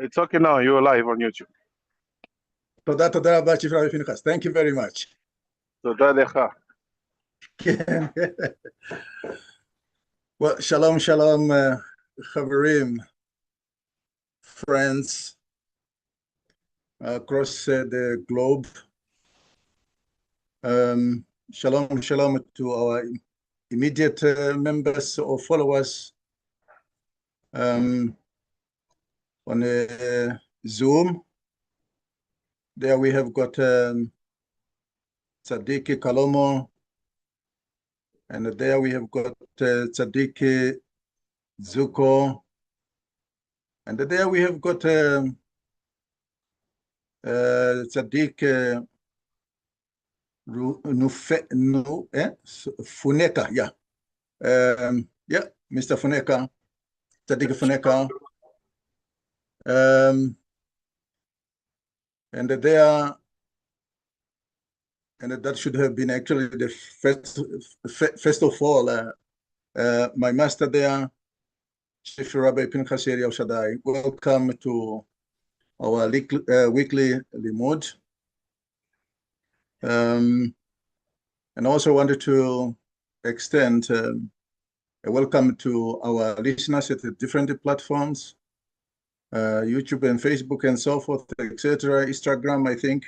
It's okay now. You're live on YouTube. תודה רבה, צ'יף רבי פנחס. Thank you very much. תודה לך. כן. Well, shalom, shalom, חברים, friends across the globe. Shalom, shalom to our immediate members or followers on Zoom. There we have got Tzadiki Kalomo, and there we have got Tzadiki Zuko, and there we have got Tzadik Funeka, yeah. Yeah, Mr. Funeka, Tzadik Funeka. And there, and that should have been actually the first of all, my master there, Chief Rabbi Pinchas El Shaddai. Welcome to our weekly limud. And also wanted to extend a welcome to our listeners at the different platforms, YouTube and Facebook and so forth, etc. Instagram, I think.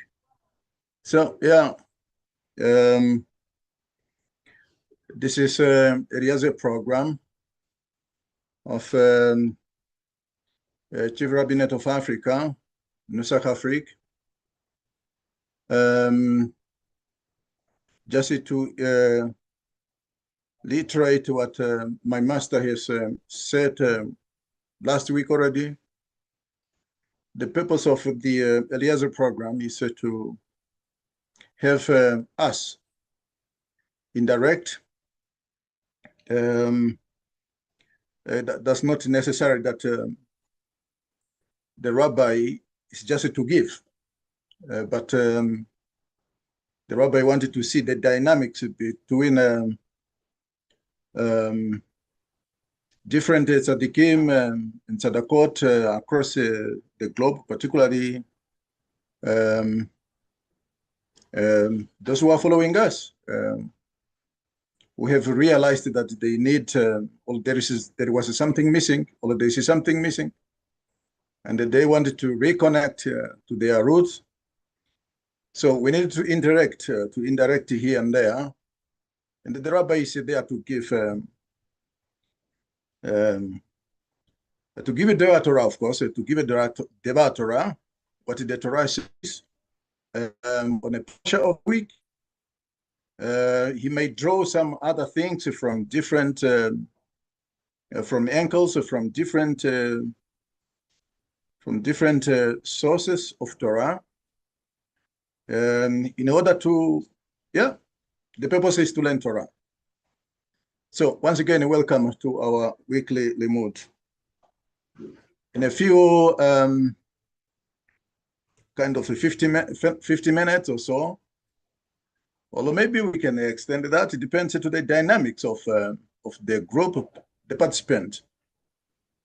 So yeah, this is a Eliezer program of Chief Rabbinate of Africa, Nusach Afrik. Just to reiterate what my master has said last week already. The purpose of the Eliezer program is to have us indirect. That's not necessary that the rabbi is just to give, but the rabbi wanted to see the dynamics between different tzaddikim and tzadakot across the globe, particularly those who are following us. We have realized that they need, there was something missing, or there is something missing, and that they wanted to reconnect to their roots. So we need to indirect here and there, and the rabbi is there to give it the Torah, of course, to give it the Torah, what the Torah says. On a Pasha of week, he may draw some other things from different, from angles, from different sources of Torah, in order to, yeah, the purpose is to learn Torah. So once again, welcome to our weekly limud. In a few kind of 50 minutes or so, although maybe we can extend that. It depends on the dynamics of the group, the participant.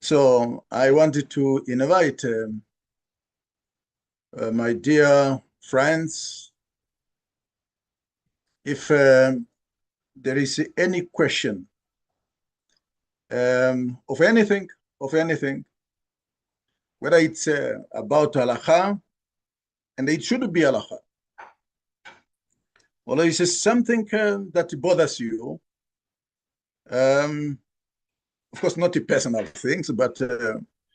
So I wanted to invite my dear friends, if there is any question of anything, whether it's about halacha, and it should be halacha, although it's something that bothers you, of course not the personal things, but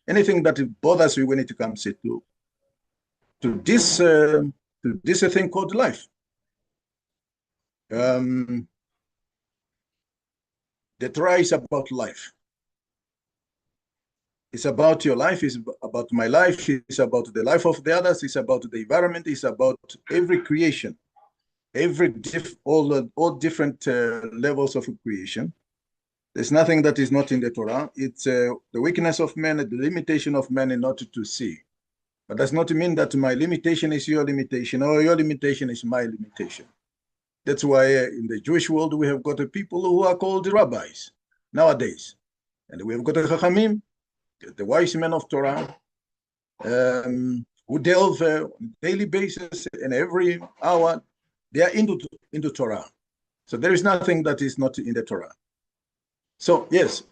anything that bothers you when it comes to this thing called life. The Torah is about life. It's about your life, it's about my life, it's about the life of the others, it's about the environment, it's about every creation, all different levels of creation. There's nothing that is not in the Torah. It's the weakness of man, the limitation of man in order to see. But does not mean that my limitation is your limitation, or your limitation is my limitation. That's why in the Jewish world, we have got people who are called rabbis nowadays. And we have got the Chachamim, the wise men of Torah. who delve on a daily basis and every hour, they are into Torah. So there is nothing that is not in the Torah. So yes,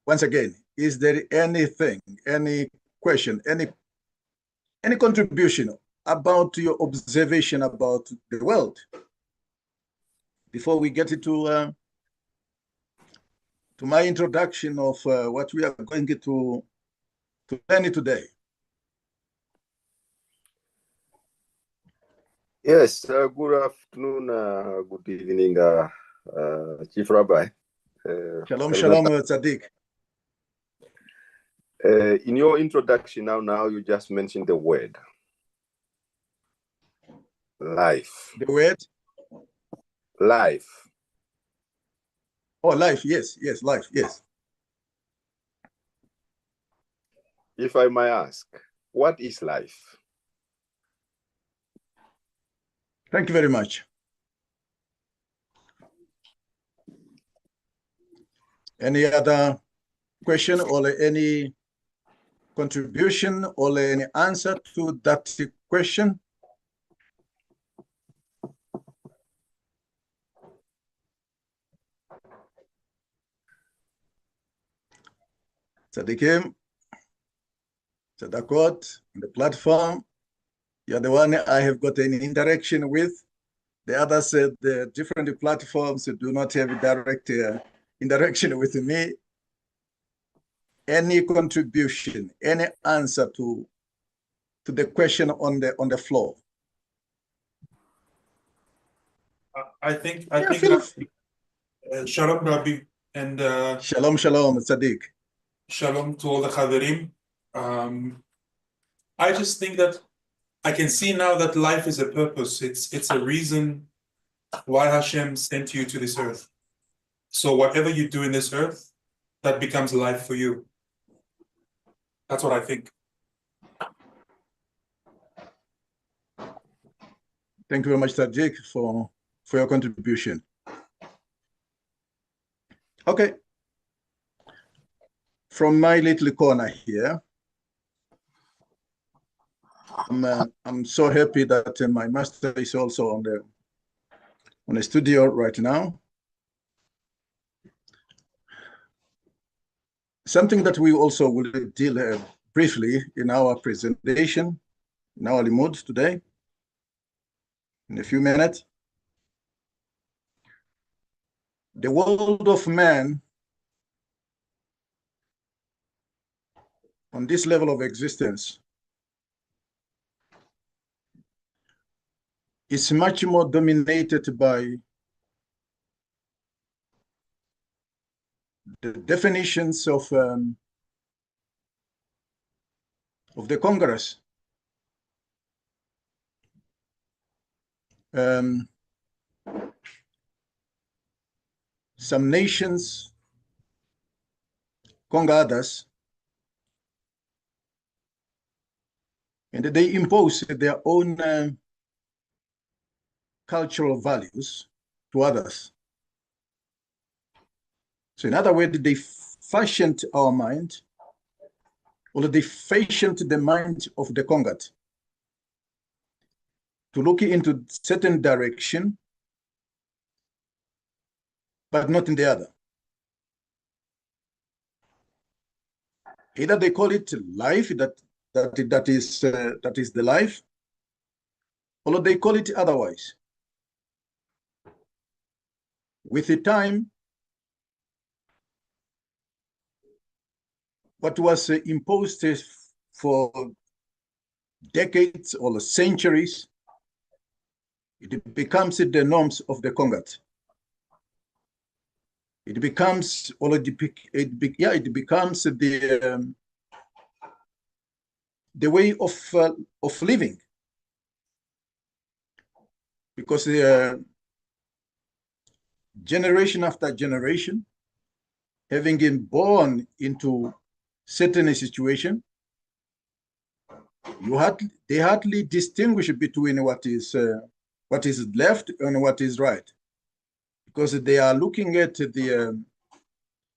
once again, is there anything, any question, any contribution about your observation about the world before we get into to my introduction of what we are going to learn today? Yes, good afternoon, good evening, Chief Rabbi. Shalom, shalom, Tzaddik. In your introduction now you just mentioned the word life. The word? Life. Oh, life, yes, life, yes. If I may ask, what is life? Thank you very much. Any other question or any contribution or any answer to that question? Tzaddikim, Tzadakot, on the platform, you're the one I have got any interaction with. The others said the different platforms do not have direct interaction with me. Any contribution, any answer to the question on the floor? I think Shalom Rabbi and Shalom, shalom, Tzaddik. Shalom to all the Chaverim. I just think that I can see now that life is a purpose. It's a reason why Hashem sent you to this earth. So whatever you do in this earth, that becomes life for you. That's what I think. Thank you very much, Tzaddik, for your contribution. Okay. From my little corner here, I'm so happy that my master is also on the studio right now. Something that we also will deal briefly in our presentation, in our limud today, in a few minutes. The world of man on this level of existence is much more dominated by the definitions of the Congress. Some nations conquer others, and they impose their own cultural values to others. So in other words, they fashioned our mind, or they fashioned the mind of the conquered to look into certain direction, but not in the other. Either they call it life, that is the life, or they call it otherwise. With the time, what was imposed for decades or centuries, it becomes the norms of the conquered. It becomes, or it becomes the way of living, because generation after generation, having been born into certain situation, they hardly distinguish between what is left and what is right, because they are looking at the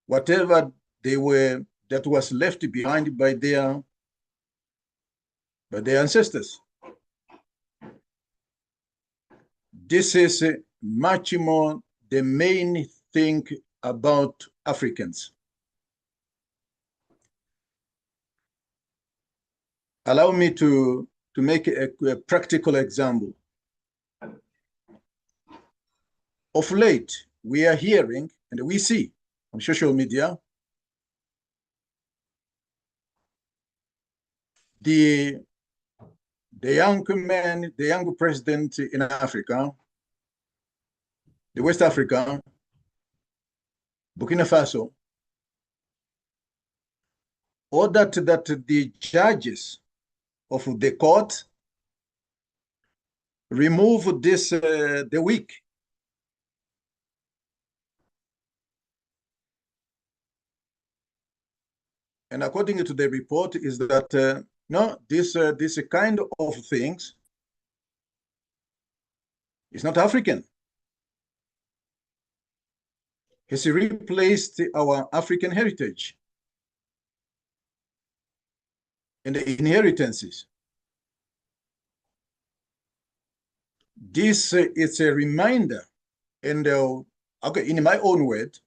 whatever that was left behind by their by their ancestors. This is much more the main thing about Africans. Allow me to make a practical example. Of late, we are hearing and we see on social media the young man, the young president in Africa, the West Africa, Burkina Faso, ordered that the judges of the court remove this the week. And according to the report is that no, this kind of things is not African. Has replaced our African heritage and the inheritances. This is a reminder, and okay, in my own word,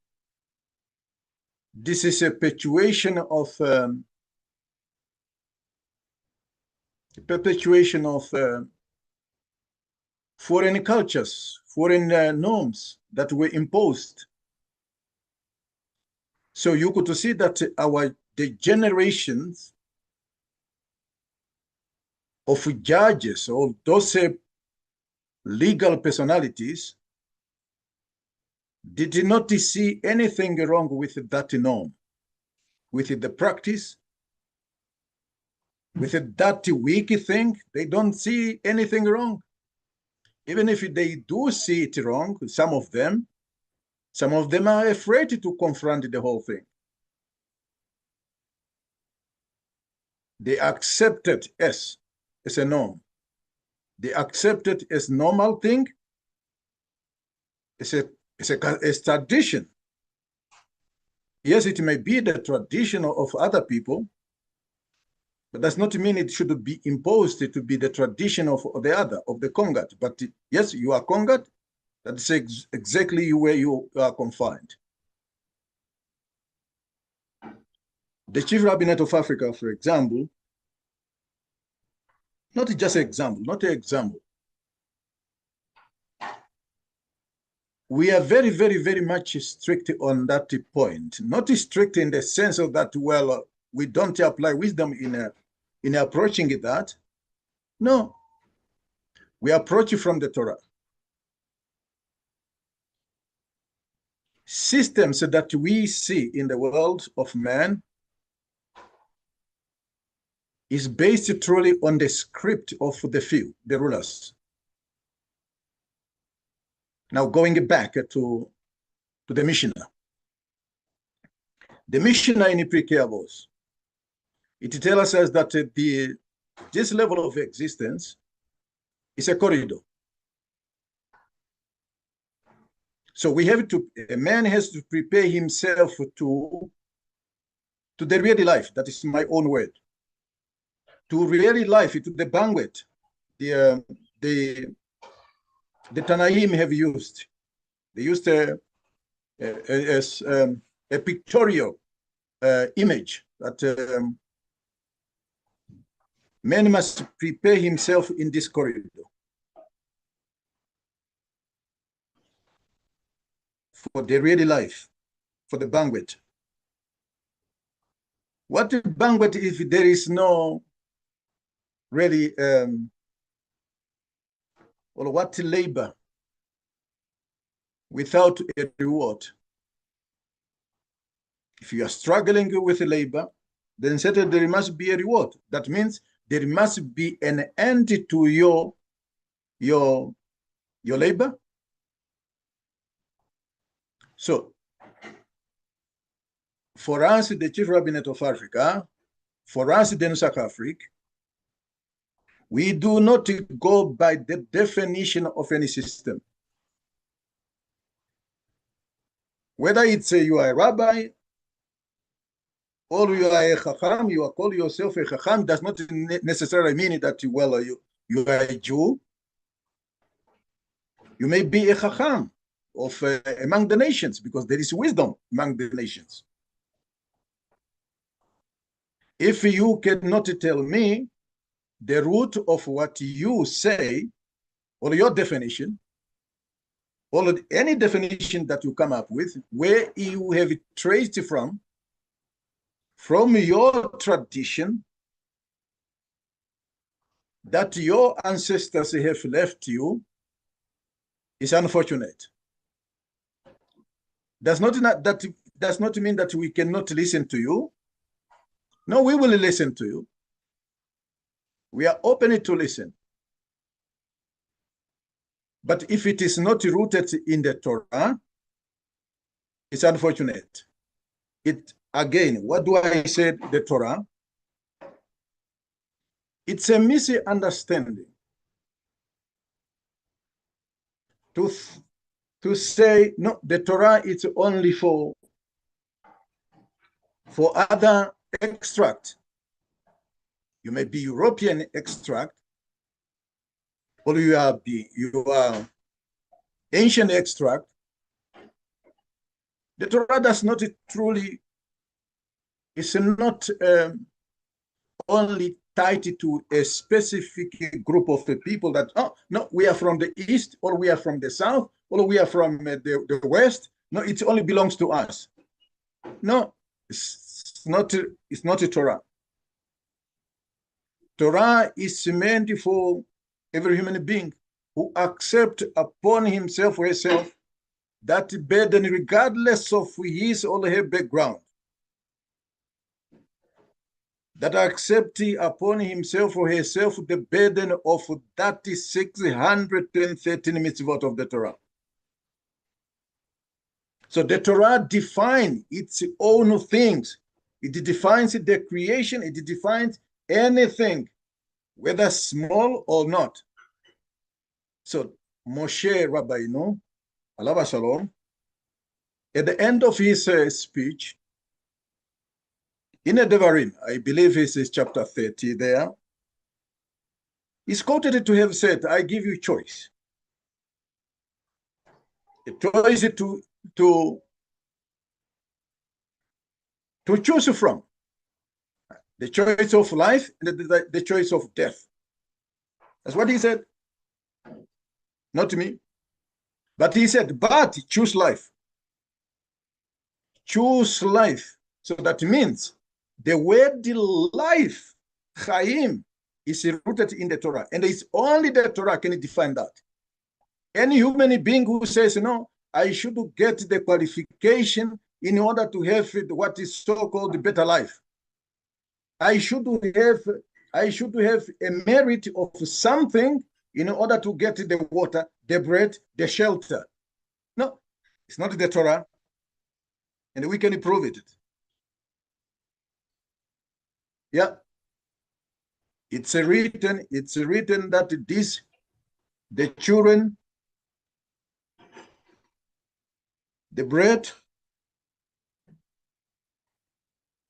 this is a perpetuation of foreign cultures, foreign norms that were imposed. So you could see that the generations of judges or those legal personalities did not see anything wrong with that norm, with the practice, with that weak thing. They don't see anything wrong. Even if they do see it wrong, some of them are afraid to confront the whole thing. They accept it as a norm. They accept it as normal thing. It's a tradition. Yes, it may be the tradition of other people, but does not mean it should be imposed to be the tradition of the other, of the conquered. But yes, you are conquered. That's exactly where you are confined. The Chief Rabbinate of Africa, for example, not just an example, not an example. We are very, very, very much strict on that point. Not strict in the sense of that, well, we don't apply wisdom in approaching that. No, we approach from the Torah. Systems that we see in the world of man is based truly on the script of the few, the rulers. Now going back to the Mishnah. The Mishnah in Pirkei Avos, it tells us that this level of existence is a corridor. So we have a man has to prepare himself to the real life. That is my own word. To real life, to the banquet, the Tanaim have used. They used a pictorial image that man must prepare himself in this corridor for the real life, for the banquet. What a banquet if there is no really, or what labor without a reward? If you are struggling with labor, then certainly there must be a reward. That means there must be an end to your labor. So, for us, the Chief Rabbinate of Africa, for us, the Nusak Afrique, we do not go by the definition of any system. Whether it's you are a rabbi, Or you are a chacham, you are call yourself a chacham, does not necessarily mean that you are a Jew. You may be a chacham of among the nations, because there is wisdom among the nations. If you cannot tell me the root of what you say, or your definition, or any definition that you come up with, where you have it traced from your tradition, that your ancestors have left you, is unfortunate. Does not mean that we cannot listen to you. No, we will listen to you. We are open to listen. But if it is not rooted in the Torah, it's unfortunate. Again, what do I say, the Torah? It's a misunderstanding to say, no, the Torah is only for other extract. You may be European extract, or you are ancient extract. The Torah does not truly, it's not only tied to a specific group of people that, oh, no, we are from the East, or we are from the South, or we are from the West. No, it only belongs to us. No, it's not a Torah. Torah is meant for every human being who accepts upon himself or herself that burden, regardless of his or her background. That accept upon himself or herself the burden of that 613 mitzvot of the Torah. So the Torah defines its own things. It defines the creation, it defines anything, whether small or not. So Moshe Rabbeinu, alav shalom, at the end of his speech, in a Devarim, I believe this is chapter 30 there, he's quoted to have said, I give you choice. A choice to choose from. The choice of life and the choice of death. That's what he said. Not me. But he said, but choose life. Choose life. So that means the word life, chaim, is rooted in the Torah. And it's only the Torah can define that. Any human being who says, no, I should get the qualification in order to have what is so-called the better life. I should have a merit of something in order to get the water, the bread, the shelter. No, it's not the Torah. And we can prove it. Yeah. It's written that the children, the bread,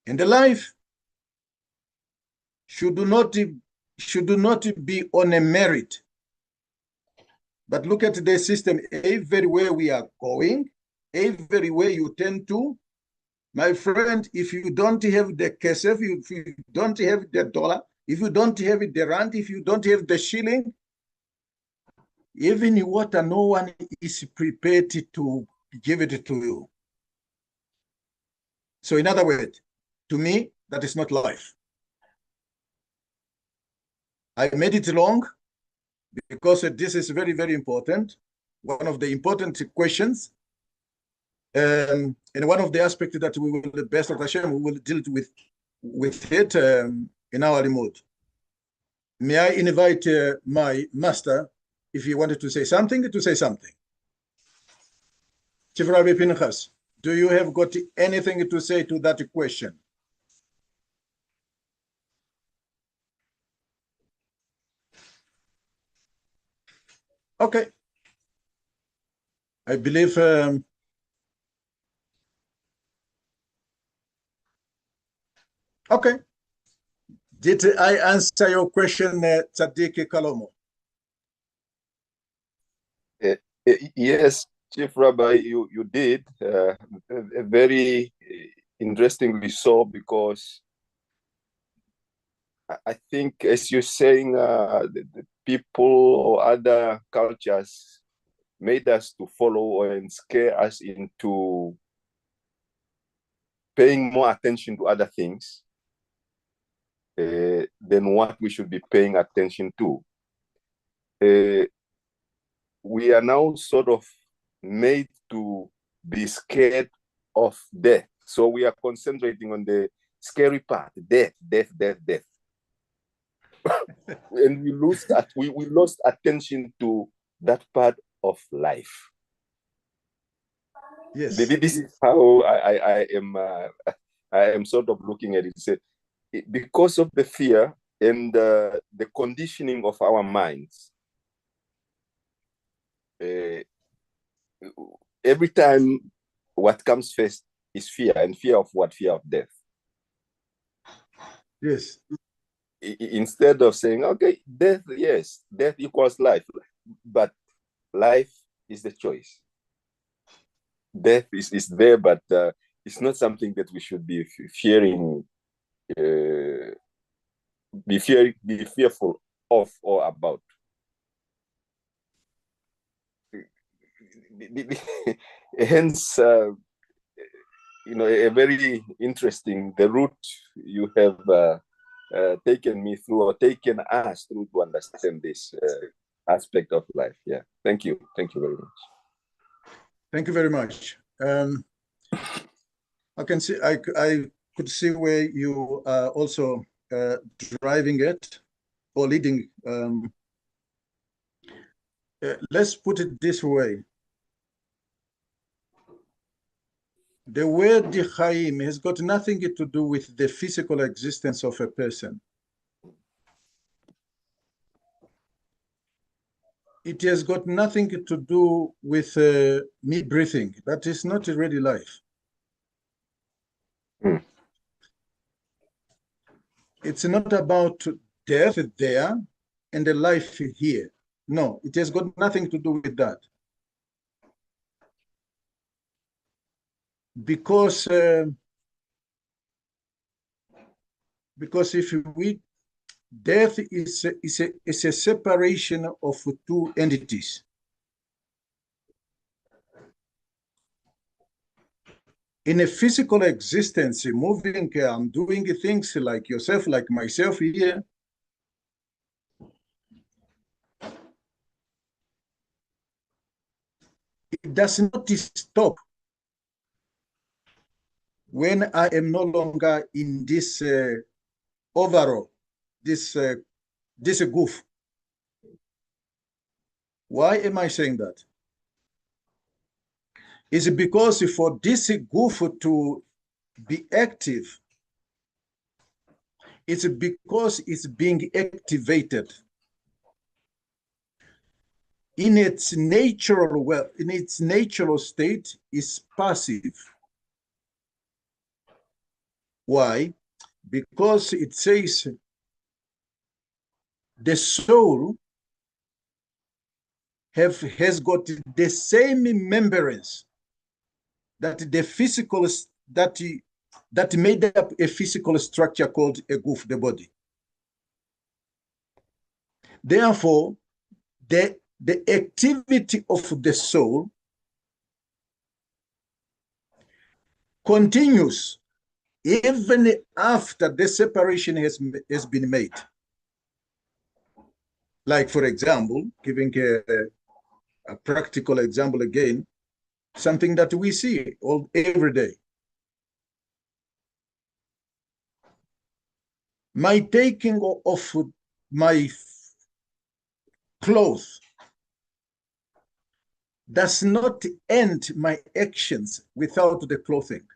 and the life should not be on a merit. But look at the system. Everywhere we are going, everywhere you tend to, my friend, if you don't have the kesef, if you don't have the dollar, if you don't have the rand, if you don't have the shilling, even water, no one is prepared to give it to you. So in other words, to me, that is not life. I made it long because this is very, very important. One of the important questions, and one of the aspects that we will, best of Hashem, we will deal with it in our remote. May I invite my master, if he wanted to say something, to say something. Chief Rabbi Pinchas, do you have got anything to say to that question? Okay. I believe Okay. Did I answer your question, Tzaddik Kalomo? Yes, Chief Rabbi, you did very interestingly so, because I think, as you're saying, the people or other cultures made us to follow and scare us into paying more attention to other things than what we should be paying attention to. We are now sort of made to be scared of death. So we are concentrating on the scary part, death. And we lost attention to that part of life. Yes. This is how I am sort of looking at it. Because of the fear and the conditioning of our minds, every time what comes first is fear. And fear of what? Fear of death. Yes. Instead of saying, okay, death, yes, death equals life, but life is the choice. Death is there, but it's not something that we should be fearing, be fearful of or about. Hence, a very interesting, the route you have taken me through, or taken us through, to understand this aspect of life. Yeah, thank you very much. Thank you very much. I can see, I could see where you are also driving it or leading. Let's put it this way. The word Chaim has got nothing to do with the physical existence of a person. It has got nothing to do with me breathing. That is not really life. It's not about death there and the life here. No, it has got nothing to do with that. Because if we, death is a separation of two entities. In a physical existence, moving and doing things like yourself, like myself here, it does not stop when I am no longer in this overall, this goof. Why am I saying that? Is it because for this goof to be active, it's because it's being activated. In its natural state is passive. Why? Because it says the soul has got the same membranes that the physical, that made up a physical structure called a goof, the body. Therefore, the activity of the soul continues even after the separation has been made. Like, for example, giving a practical example again, something that we see every day. My taking off my clothes does not end my actions without the clothing.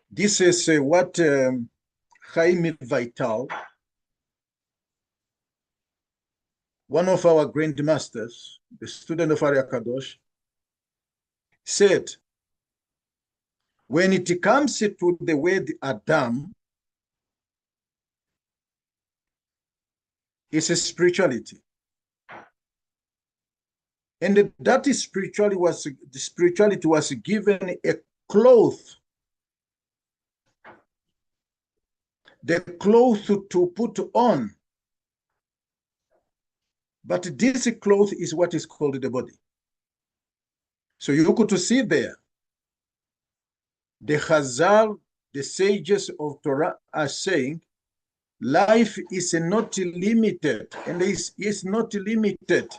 This is what Chaim Vital, one of our grandmasters, the student of Ari Kadosh, said, When it comes to the word Adam, it's a spirituality. And that spirituality was given a cloth. The cloth to put on. But this cloth is what is called the body. So you could see there, the Chazal, the sages of Torah are saying, life is not limited, and is not limited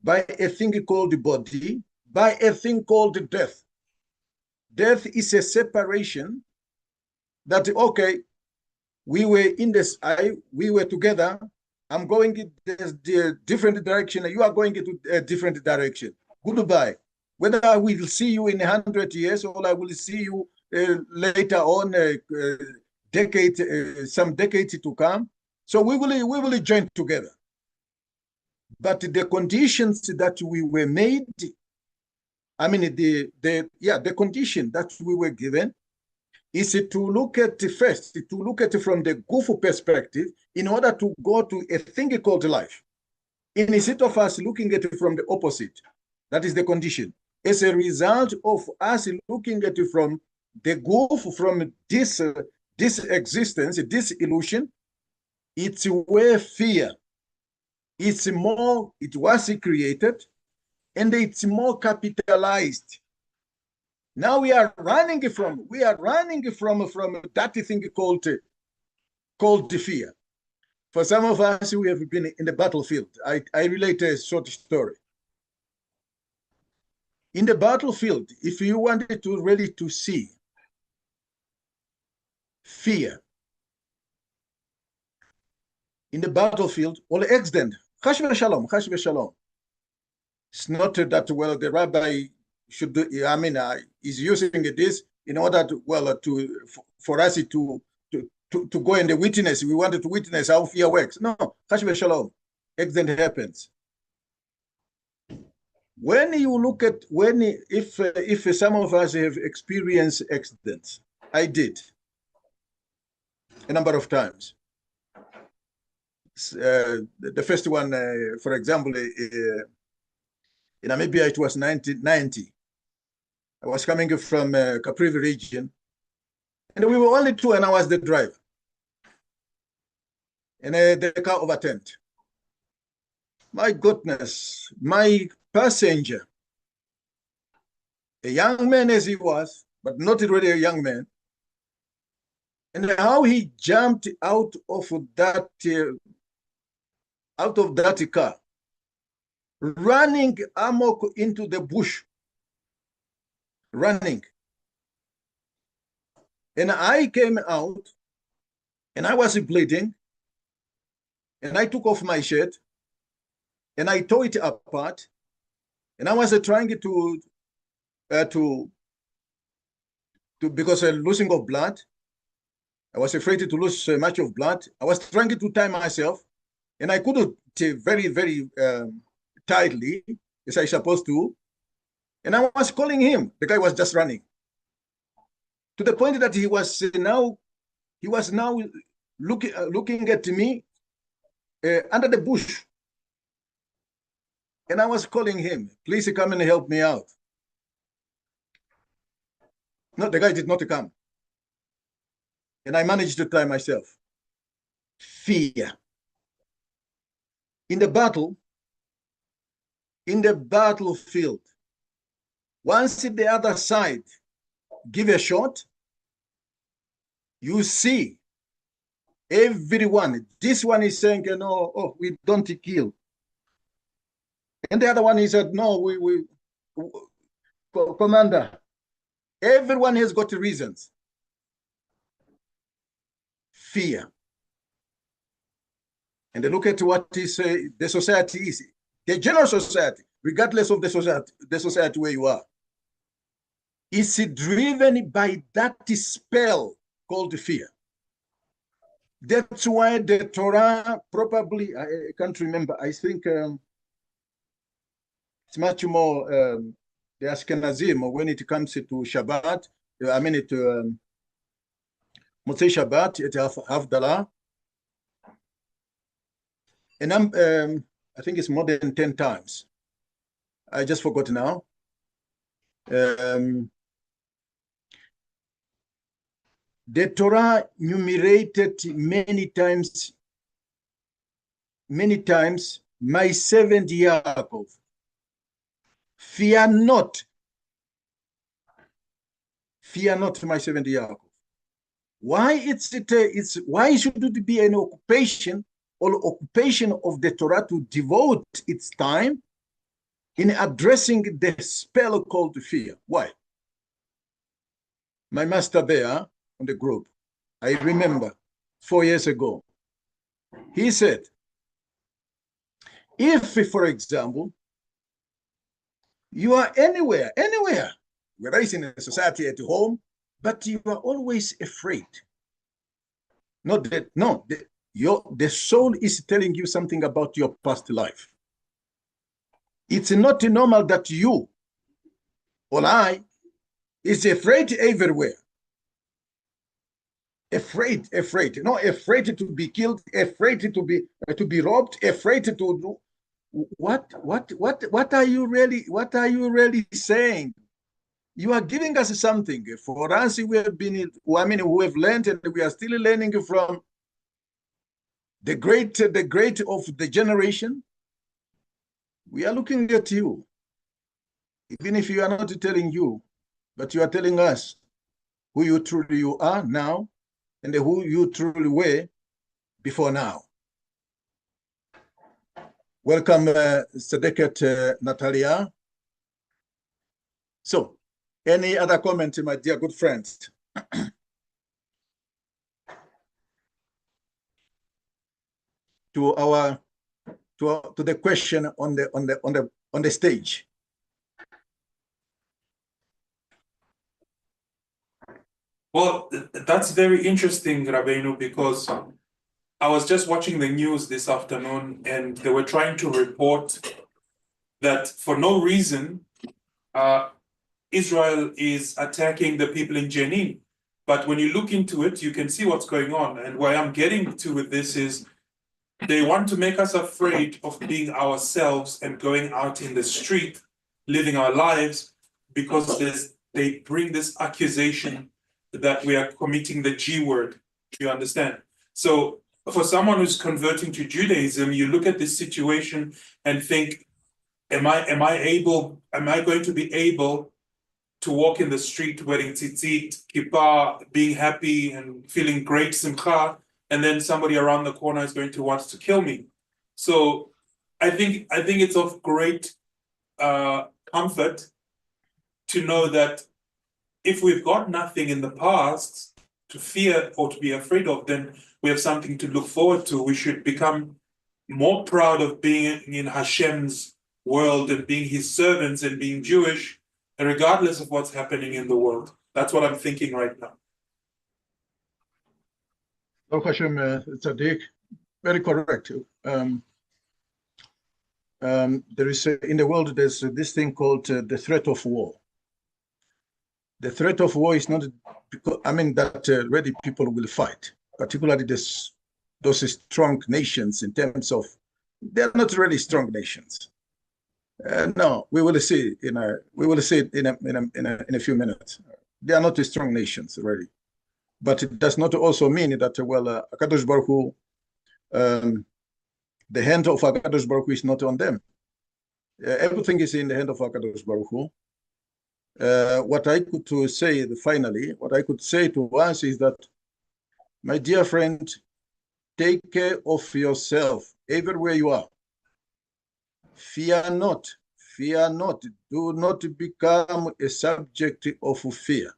by a thing called the body, by a thing called death. Death is a separation that, okay, we were in the sky, we were together, I'm going in the different direction, you are going into a different direction. Goodbye. Whether I will see you in 100 years or I will see you later on, some decades to come. So we will join together. But the conditions that we were made, I mean, the condition that we were given is to look at first, to look at it from the Gufu perspective in order to go to a thing called life. Instead of us looking at it from the opposite, that is the condition. As a result of us looking at it from the Gufu, from this existence, this illusion, it's where fear, it was created, and it's more capitalized. Now we are running from that thing called fear. For some of us, we have been in the battlefield. I relate a short story. In the battlefield, if you wanted to really to see fear in the battlefield, or accident, chash v'shalom. It's not that, well, the rabbi should do, I mean, is using this in order to, well, for us to go and witness. We wanted to witness how fear works. No, chash v'shalom. Accident happens. When you look at, if some of us have experienced accidents, I did a number of times. The first one, for example, in Namibia, it was 1990. I was coming from Caprivi region, and we were only two, and I was the driver. And the car overturned. My goodness, my passenger, a young man as he was, but not really a young man, and how he jumped out of that car, running amok into the bush, running. And I came out, and I was bleeding, and I took off my shirt, and I tore it apart, and I was trying to because of losing of blood, I was afraid to lose much of blood. I was trying to tie myself, and I couldn't very, very tightly, as I supposed to. And I was calling him. The guy was just running. To the point that he was now looking at me under the bush. And I was calling him, please come and help me out. No, the guy did not come. And I managed to tie myself. Fear. In the battlefield, once the other side give a shot, you see everyone. This one is saying, no, oh, we don't kill. And the other one is said, no, we commander. Everyone has got reasons. Fear. And look at what is the society is. The general society, regardless of the society where you are, is driven by that spell called fear. That's why the Torah probably, I can't remember, I think it's much more the Ashkenazim when it comes to Shabbat, I mean it Motzei Shabbat, it Havdalah. And I think it's more than 10 times. I just forgot now. The Torah enumerated many times, my servant Yaakov, fear not, my servant Yaakov. Why why should it be an occupation or occupation of the Torah to devote its time in addressing the spell called fear? Why? My master there on the group, I remember 4 years ago, he said, if, for example, you are anywhere, whether it's in a society at home, but you are always afraid. Not that, no, the soul is telling you something about your past life. It's not normal that you or I is afraid everywhere. Afraid, not afraid to be killed, afraid to be robbed, afraid to do what are you really saying? You are giving us something. For us, we have been, I mean, we have learned and we are still learning from the great of the generation. We are looking at you. Even if you are not telling you, but you are telling us who you truly are now and who you truly were before now. Welcome, Sedeket Natalia. So, any other comment, my dear good friends? to the question on the stage. Well, that's very interesting, Rabbeinu, because I was just watching the news this afternoon and they were trying to report that for no reason, Israel is attacking the people in Jenin. But when you look into it, you can see what's going on. And where I'm getting to with this is they want to make us afraid of being ourselves and going out in the street, living our lives, because they bring this accusation that we are committing the G word. You understand? So for someone who's converting to Judaism, you look at this situation and think, am I going to be able to walk in the street wearing tzitzit, kippah, being happy and feeling great simcha, and then somebody around the corner is going to want to kill me? So I think it's of great comfort to know that if we've got nothing in the past to fear or to be afraid of, then we have something to look forward to. We should become more proud of being in Hashem's world and being his servants and being Jewish, regardless of what's happening in the world. That's what I'm thinking right now. Baruch Hashem, Tzaddik, very correct. There is in the world, there's this thing called the threat of war. The threat of war is not because, I mean, that already people will fight, particularly those strong nations in terms of, they're not really strong nations. No, we will see in a few minutes. They are not strong nations already, but it does not also mean that Hakadosh Baruch Hu, the hand of Hakadosh Baruch Hu is not on them. Everything is in the hand of Hakadosh Baruch Hu. What I could say finally, what I could say to us is that, my dear friend, take care of yourself everywhere you are. Fear not, do not become a subject of fear.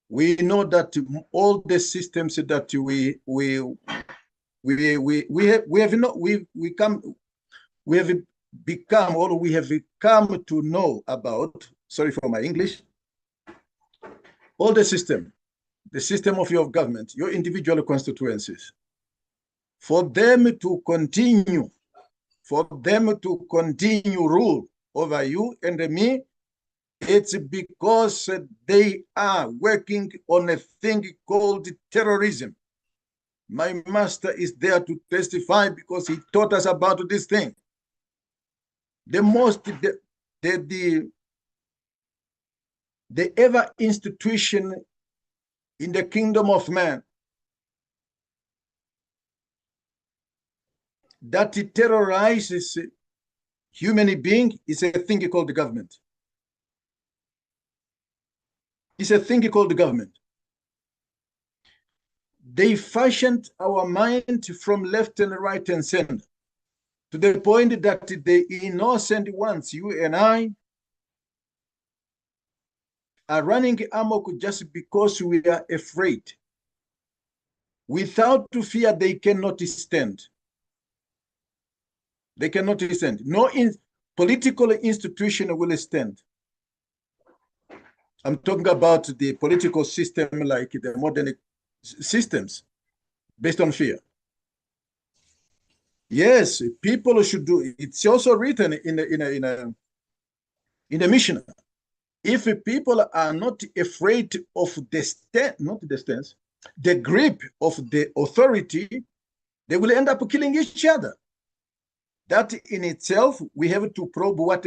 We know that all the systems that we have come to know about, sorry for my English, all the system of your government, your individual constituencies, for them to continue rule over you and me, It's because they are working on a thing called terrorism. My master is there to testify because he taught us about this thing. The ever institution in the kingdom of man that it terrorizes human being is a thing called the government. It's a thing called the government. They fashioned our mind from left and right and center to the point that the innocent ones, you and I, are running amok just because we are afraid. Without fear, they cannot stand. They cannot stand. No political institution will stand. I'm talking about the political system like the modern systems based on fear. Yes, people should do it. It's also written in the Mishnah. If people are not afraid of the grip of the authority, they will end up killing each other. That in itself, we have to probe what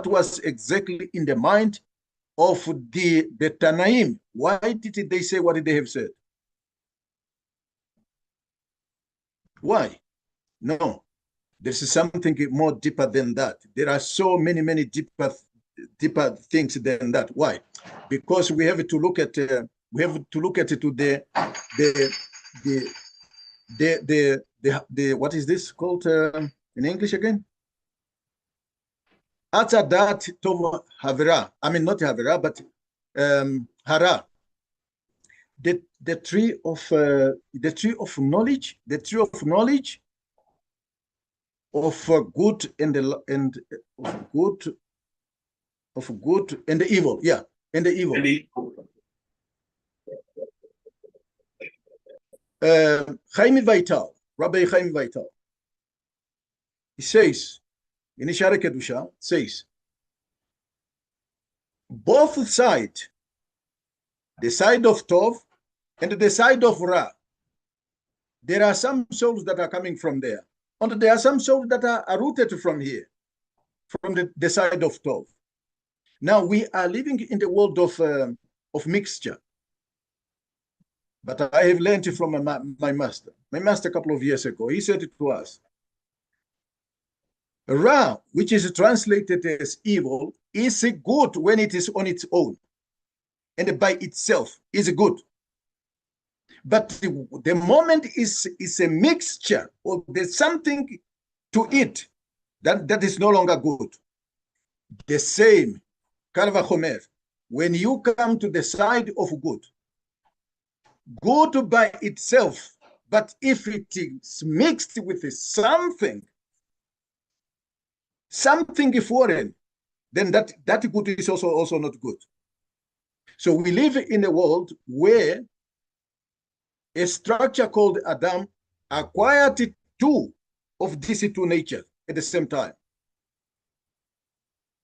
was exactly in the mind of the Tanaim. Why did they say what they have said? Why? No, there's something more deeper than that. There are so many deeper things than that. Why? Because we have to look at the what is this called in English again? Atadat tov havera. I mean not havera, but hara. The tree of knowledge, the tree of knowledge of good and the evil. Yeah, and the evil. Chaim Vital, Rabbi Chaim Vital, he says in Ishara Kedusha, says both sides, the side of Tov and the side of Ra, there are some souls that are coming from there, and there are some souls that are rooted from here, from the side of Tov. Now we are living in the world of mixture. But I have learned it from my master. My master a couple of years ago, he said it to us. Ra, which is translated as evil, is good when it is on its own. And by itself is good. But the moment is a mixture, or there's something to it that is no longer good. The same, Kalva Chomer, when you come to the side of good by itself, but if it is mixed with something foreign, then that good is also not good. So we live in a world where a structure called Adam acquired two of these two natures at the same time.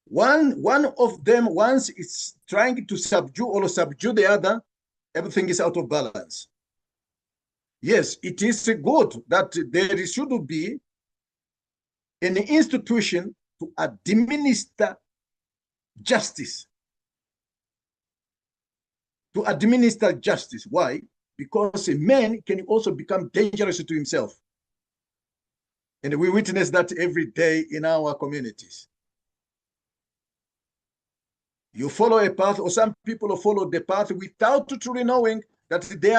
One of them, once it's trying to subdue the other, everything is out of balance. Yes, it is good that there should be an institution to administer justice. To administer justice. Why? Because a man can also become dangerous to himself. And we witness that every day in our communities. You follow a path, or some people follow the path without truly knowing that they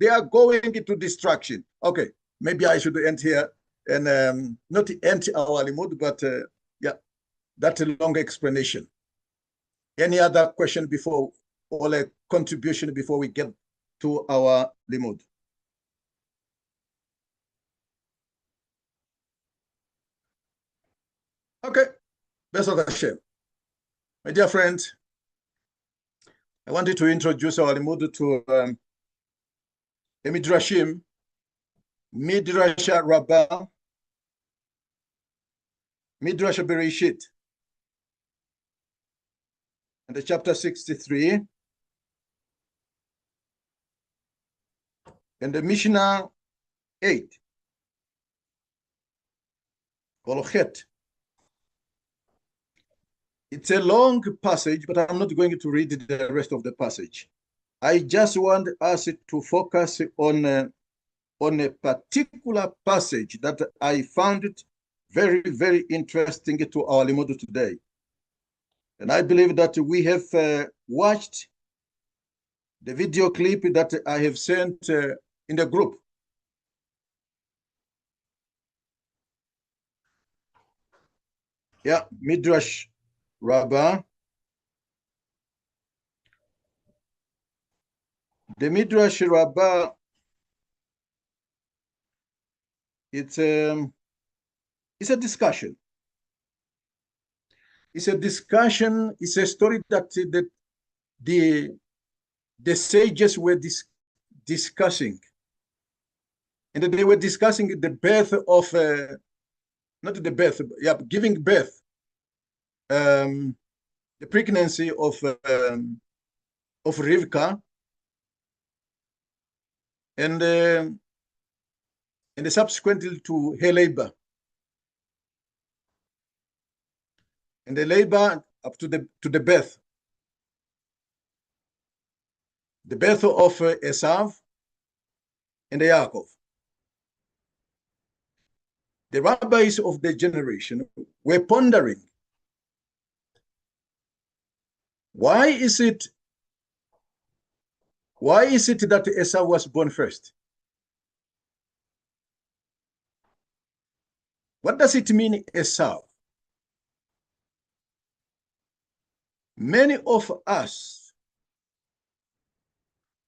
are going into destruction. Okay, maybe I should end here and not end our limud, but yeah, that's a long explanation. Any other question before, or a contribution before we get to our limud? Okay, Besat Hashem. My dear friends, I wanted to introduce our limud to a Midrashim, Midrash Rabbah, Midrash Bereshit. and the chapter 63, and the Mishnah 8, Kolochet. It's a long passage, but I'm not going to read the rest of the passage. I just want us to focus on a particular passage that I found it very, very interesting to our Limodu today. And I believe that we have watched the video clip that I have sent in the group. Yeah, Midrash Rabbah. The Midrash Rabbah, it's a discussion. It's a discussion. It's a story that the sages were discussing. And they were discussing the birth of, not the birth, yeah, giving birth, the pregnancy of Rivka, and subsequently to her labor. And the labor up to the birth. The birth of Esav and Yaakov. The rabbis of the generation were pondering, why is it that Esau was born first? What does it mean, Esau? Many of us,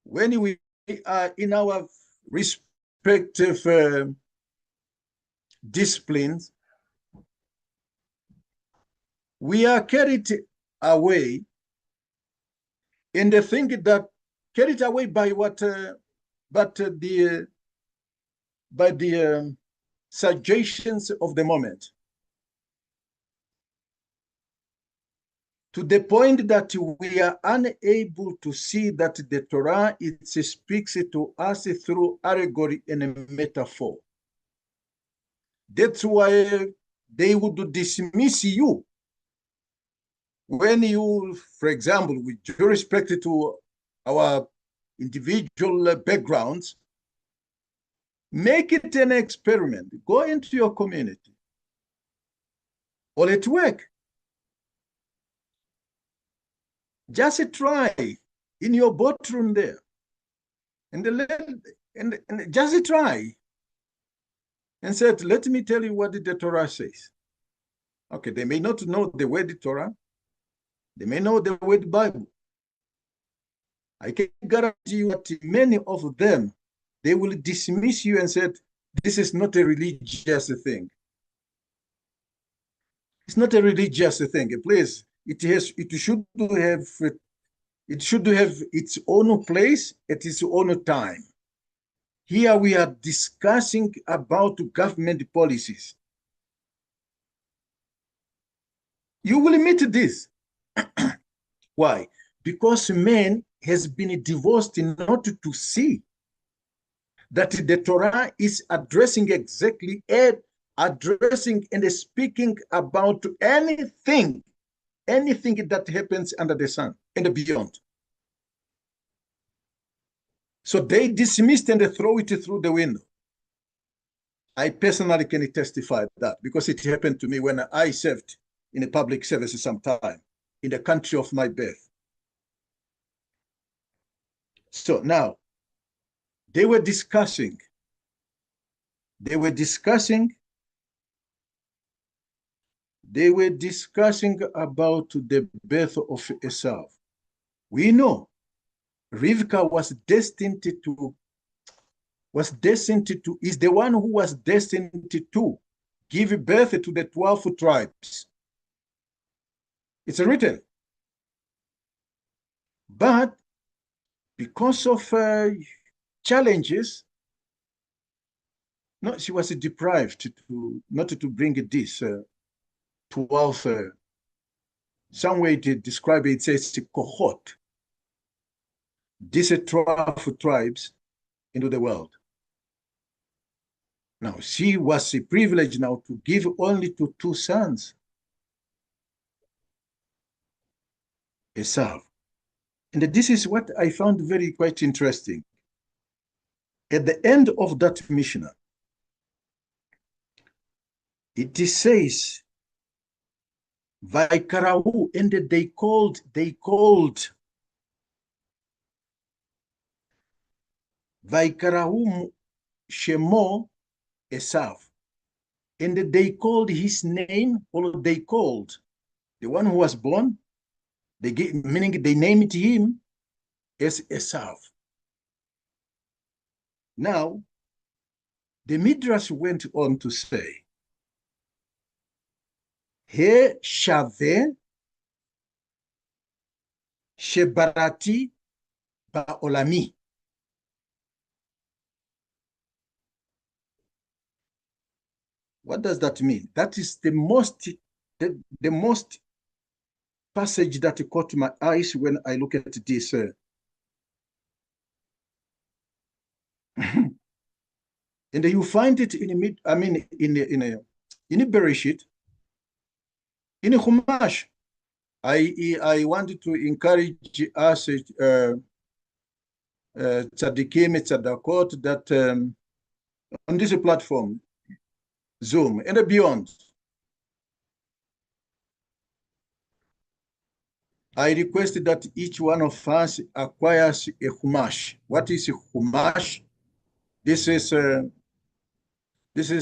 when we are in our respective disciplines, we are carried away in the thing that carried away by what, by the suggestions of the moment, to the point that we are unable to see that the Torah it speaks to us through allegory and a metaphor. That's why they would dismiss you when you, for example, with due respect to our individual backgrounds, make it an experiment. Go into your community or at work. Just try in your boardroom there, and just try and said, let me tell you what the Torah says. Okay, they may not know the word Torah. They may know the word Bible. I can guarantee you that many of them, they will dismiss you and said, this is not a religious thing. It's not a religious thing. Please, it should have its own place at its own time. Here we are discussing about government policies. You will meet this. Why? Because man has been divorced in order to see that the Torah is addressing exactly addressing and speaking about anything that happens under the sun and beyond. So they dismissed and they throw it through the window. I personally can testify that because it happened to me when I served in a public service sometime in the country of my birth. So now, they were discussing about the birth of Esau. We know Rivka is the one who was destined to give birth to the 12 tribes. It's written. But because of challenges, no, she was deprived not to bring this 12 some way to describe it, it says cohort. These are 12 tribes into the world. Now, she was privileged now to give only to 2 sons. Esau. And this is what I found very quite interesting. At the end of that Mishnah, it says, Vaikarahu, and they called Vaikarahu Shemo Esau. And they called his name, or they called the one who was born, meaning they named him as Esau. Now, the Midrash went on to say, He Shave Shebarati Ba'olami. What does that mean? That is the most passage that caught my eyes when I look at this. And you find it in Bereshit, in Chumash. I wanted to encourage us, tzaddikim, tzaddakot, that on this platform, Zoom, and beyond, I request that each one of us acquires a Chumash. What is a Chumash? This is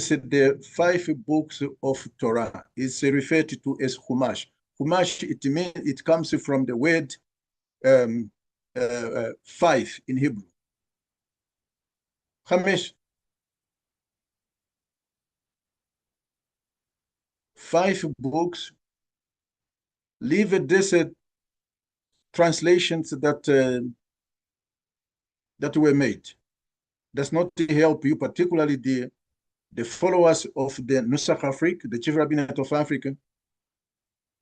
the 5 books of Torah. It's referred to as Chumash. Chumash, it comes from the word 5 in Hebrew. Chamesh. 5 books. Leave this translations that were made. Does not help you, particularly the followers of the Nusach Afrique, the Chief Rabbinate of Africa.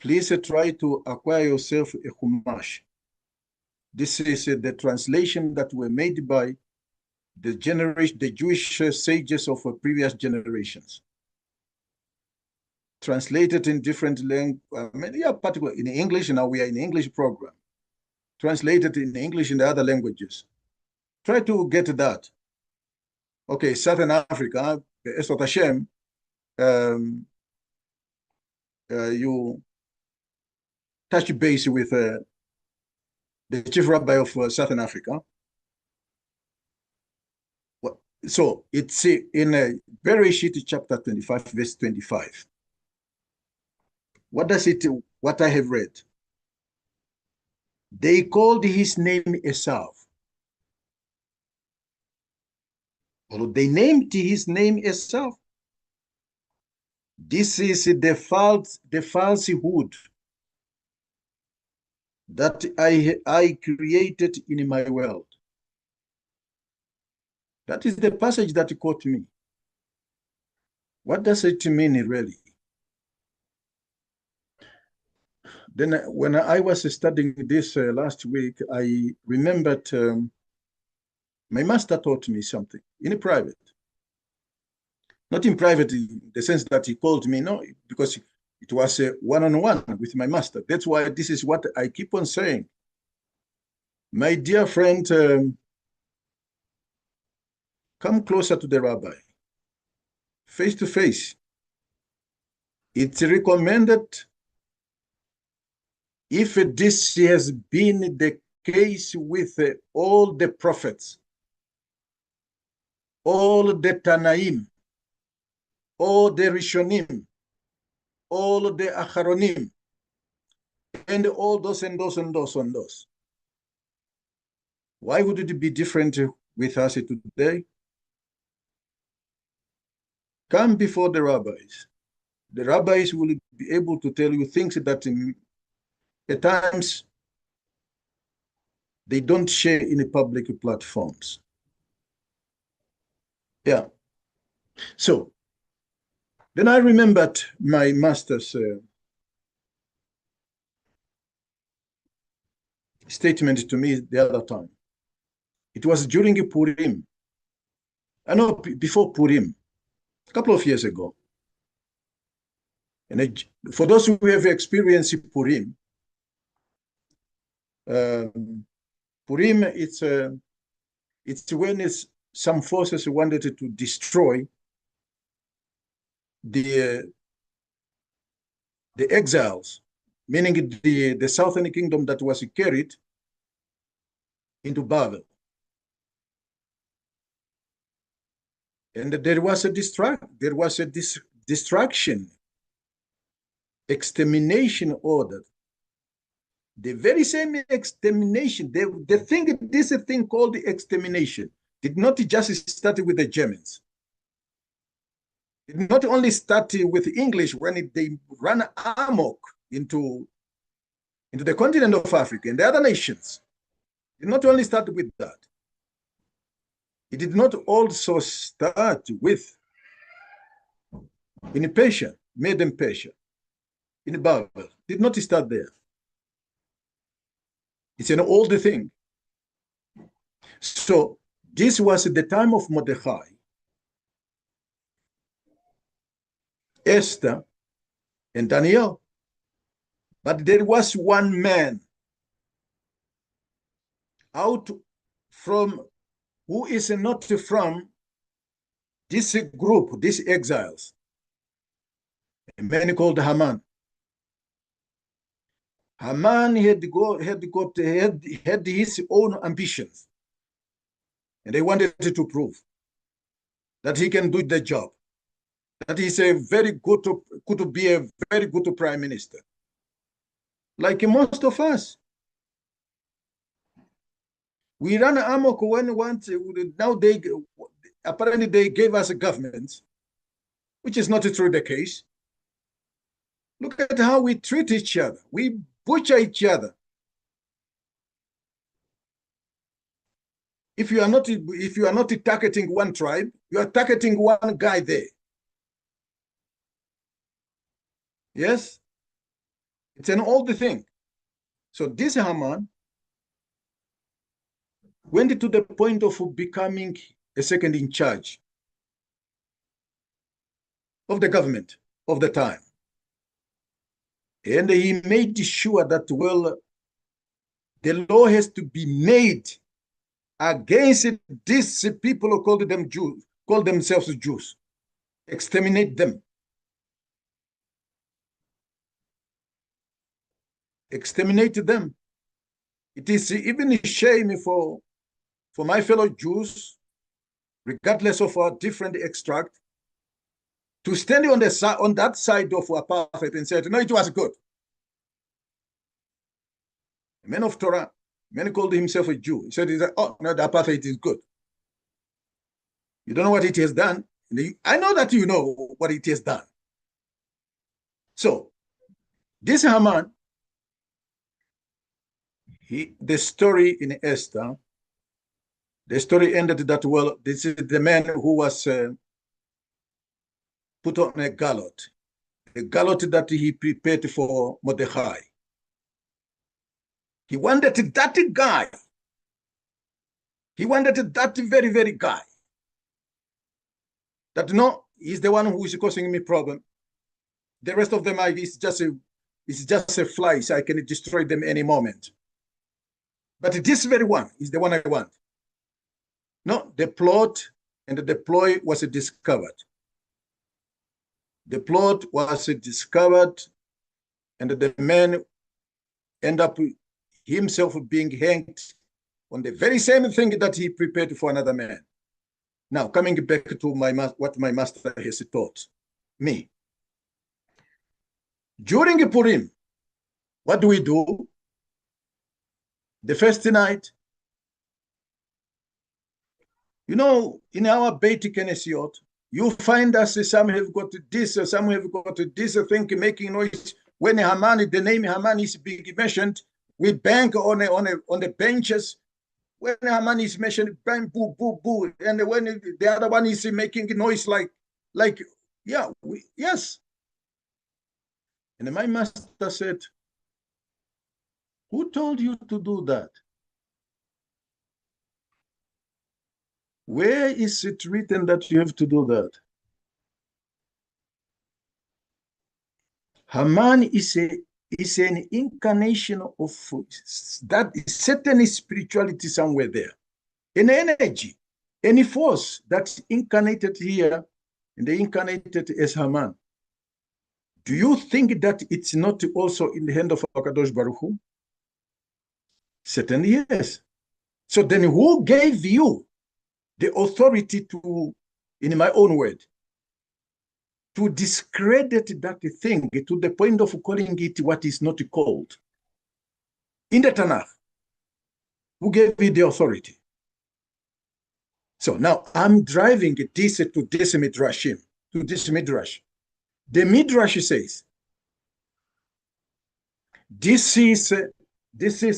Please try to acquire yourself a Chumash. This is the translation that were made by the Jewish sages of previous generations. Translated in different languages, particularly in English. Now we are in the English program. Translated in English and the other languages. Try to get that. Okay, Southern Africa, Esot Hashem, you touch base with the chief rabbi of Southern Africa. So it's in Bereshit chapter 25, verse 25. What I have read? They called his name Esau. Or they named his name Esau. This is the falsehood that I created in my world. That is the passage that caught me. What does it mean really? Then when I was studying this last week, I remembered my master taught me something in private. Not in private in the sense that he called me, no, because it was a one-on-one with my master. That's why this is what I keep on saying. My dear friend, come closer to the rabbi, face to face. It's recommended, if this has been the case with all the prophets, all the Tanaim, all the Rishonim, all the Acharonim, and all those and those and those and those. Why would it be different with us today? Come before the rabbis. The rabbis will be able to tell you things that at times they don't share in the public platforms. Yeah. So then I remembered my master's statement to me the other time. It was during Purim. I know before Purim, a couple of years ago. And for those who have experienced Purim, Purim, it's when some forces wanted to destroy the exiles, meaning the southern kingdom that was carried into Babel. And there was a distraction, extermination order. The very same extermination, this thing called the extermination did not just start with the Germans. It not only started with English when they ran amok into the continent of Africa and the other nations. It not only started with that. It did not also start with in Persia, made in Persia, in Babel. Did not start there. It's an old thing. So this was the time of Mordechai, Esther, and Daniel. But there was one man out from who is not from this group, these exiles, a man called Haman. Haman had his own ambitions, and they wanted to prove that he can do the job, that he's could be a very good prime minister, like most of us. We ran amok when once, now apparently they gave us a government, which is not true the case. Look at how we treat each other. We butcher each other. If you are not targeting one tribe, you are targeting one guy there. Yes? It's an old thing. So this Haman went to the point of becoming a second in charge of the government of the time. And he made sure that, well, the law has to be made against these people who call themselves Jews. Exterminate them. Exterminate them. It is even a shame for my fellow Jews, regardless of our different extract, to stand on that side of apartheid and say, no, it was good. A man of Torah, man called himself a Jew. He said, oh, no, the apartheid is good. You don't know what it has done. I know that you know what it has done. So, this Haman, the story in Esther, the story ended that, well, this is the man who was put on a gallot that he prepared for Mordechai. He wanted that guy. He wanted that very, very guy. That, no, he's the one who is causing me problem. The rest of them is just a fly, so I can destroy them any moment. But this very one is the one I want. No, the plot and the ploy was discovered. The plot was discovered, and the man ended up himself being hanged on the very same thing that he prepared for another man. Now, coming back to what my master has taught me. During Purim, what do we do? The first night, you know, in our Beit Knesset, you find us, some have got this, some have got this thing making noise. When Haman, the name Haman is being mentioned, we bang on the benches. When Haman is mentioned, bang, boo, boo, boo. And when the other one is making noise like yeah, yes. And my master said, Who told you to do that? Where is it written that you have to do that? Haman is an incarnation of that certain spirituality somewhere there, an energy, any force that's incarnated here, and they incarnated as Haman. Do you think that it's not also in the hand of Akadosh Baruch Hu? Certainly yes. So then who gave you the authority to, in my own word, to discredit that thing to the point of calling it what is not called? In the Tanakh, who gave you the authority? So now I'm driving this to this midrashim, to this midrash. The midrash says, this is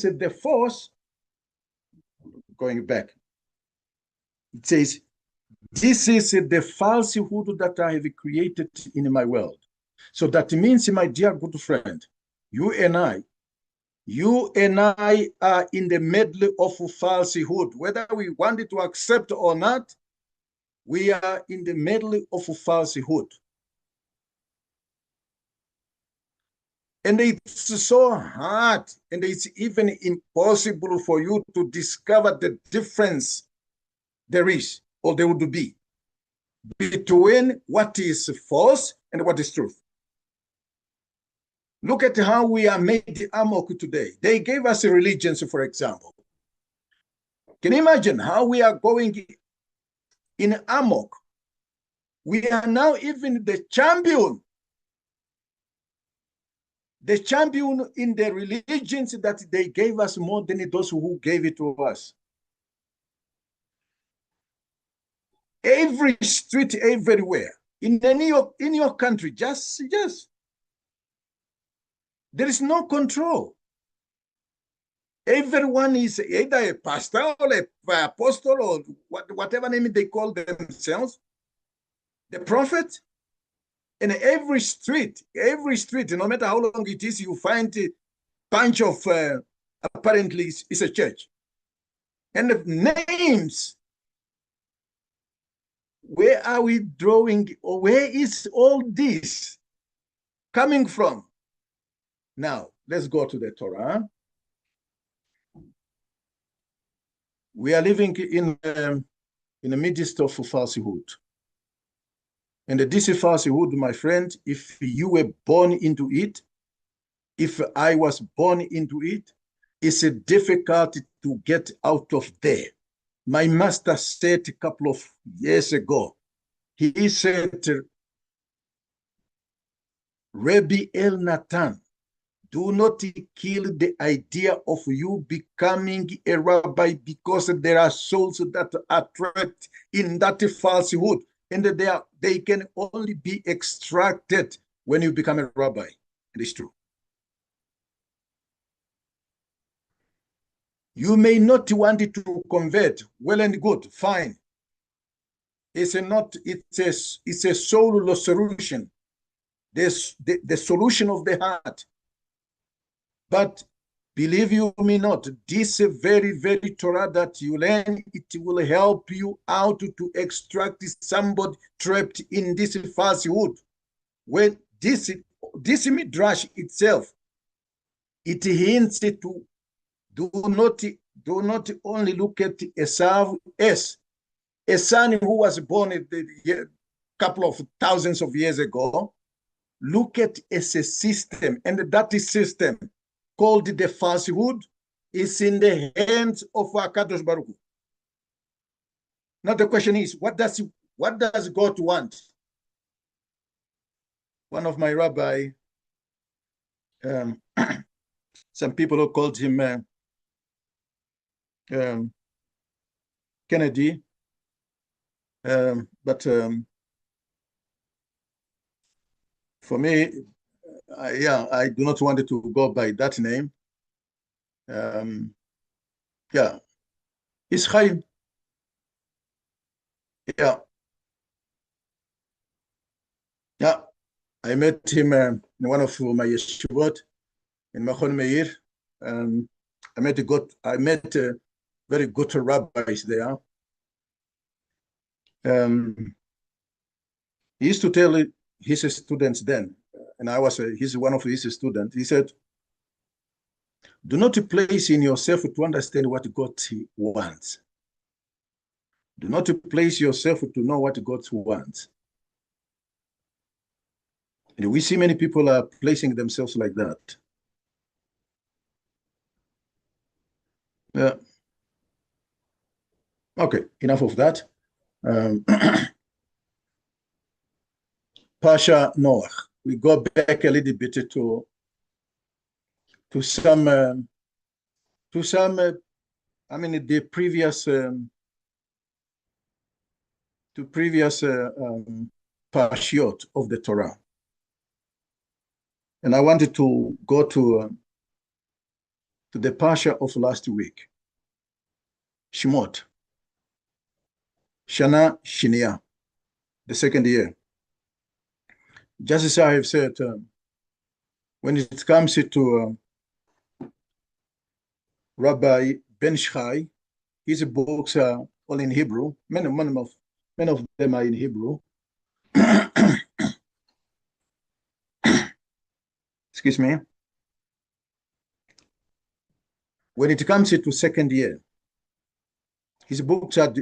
the force, going back. It says, this is the falsehood that I have created in my world. So that means, my dear good friend, you and I are in the middle of falsehood. Whether we want it to accept or not, we are in the middle of falsehood. And it's so hard, and it's even impossible for you to discover the difference there is, or there would be, between what is false and what is truth. Look at how we are made amok today. They gave us religions, for example. Can you imagine how we are going in amok? We are now even the champion in the religions that they gave us more than those who gave it to us. Every street, everywhere, in your country, just there is no control. Everyone is either a pastor or an apostle or whatever name they call themselves, the prophet. And every street, no matter how long it is, you find a bunch of, apparently it's a church. And the names, where are we drawing, or where is all this coming from? Now, let's go to the Torah. We are living in the midst of falsehood. And this falsehood, my friend, if you were born into it, if I was born into it, it's difficult to get out of there. My master said a couple of years ago, he said, Rabbi Elnatan, do not kill the idea of you becoming a rabbi, because there are souls that are trapped in that falsehood, and they can only be extracted when you become a rabbi. It is true. You may not want to convert. Well and good, fine. It's a soul solution. The solution of the heart. But believe you me not, this very, very Torah that you learn, it will help you out to extract somebody trapped in this falsehood. When this midrash itself, it hints to do not only look at Esau as a son who was born a couple of thousands of years ago. Look at as a system, and that system called the falsehood is in the hands of Akadosh Baruch Hu. Now the question is, what does God want? One of my rabbi, some people called him Kennedy, but for me, I do not want to go by that name. It's Chaim. I met him in one of my yeshivot in Machon Meir, I met very good rabbis there. He used to tell his students then, and he's one of his students. He said, "Do not place in yourself to understand what God wants. Do not place yourself to know what God wants." And we see many people are placing themselves like that. Okay, enough of that. Pasha Noah. We go back a little bit to some the previous parshiot of the Torah. And I wanted to go to the parsha of last week, Shemot, Shana Shinia, the second year. Just as I have said, when it comes to Rabbi Ben Shchai, his books are all in Hebrew. Many of them are in Hebrew. Excuse me. When it comes to second year, his books are,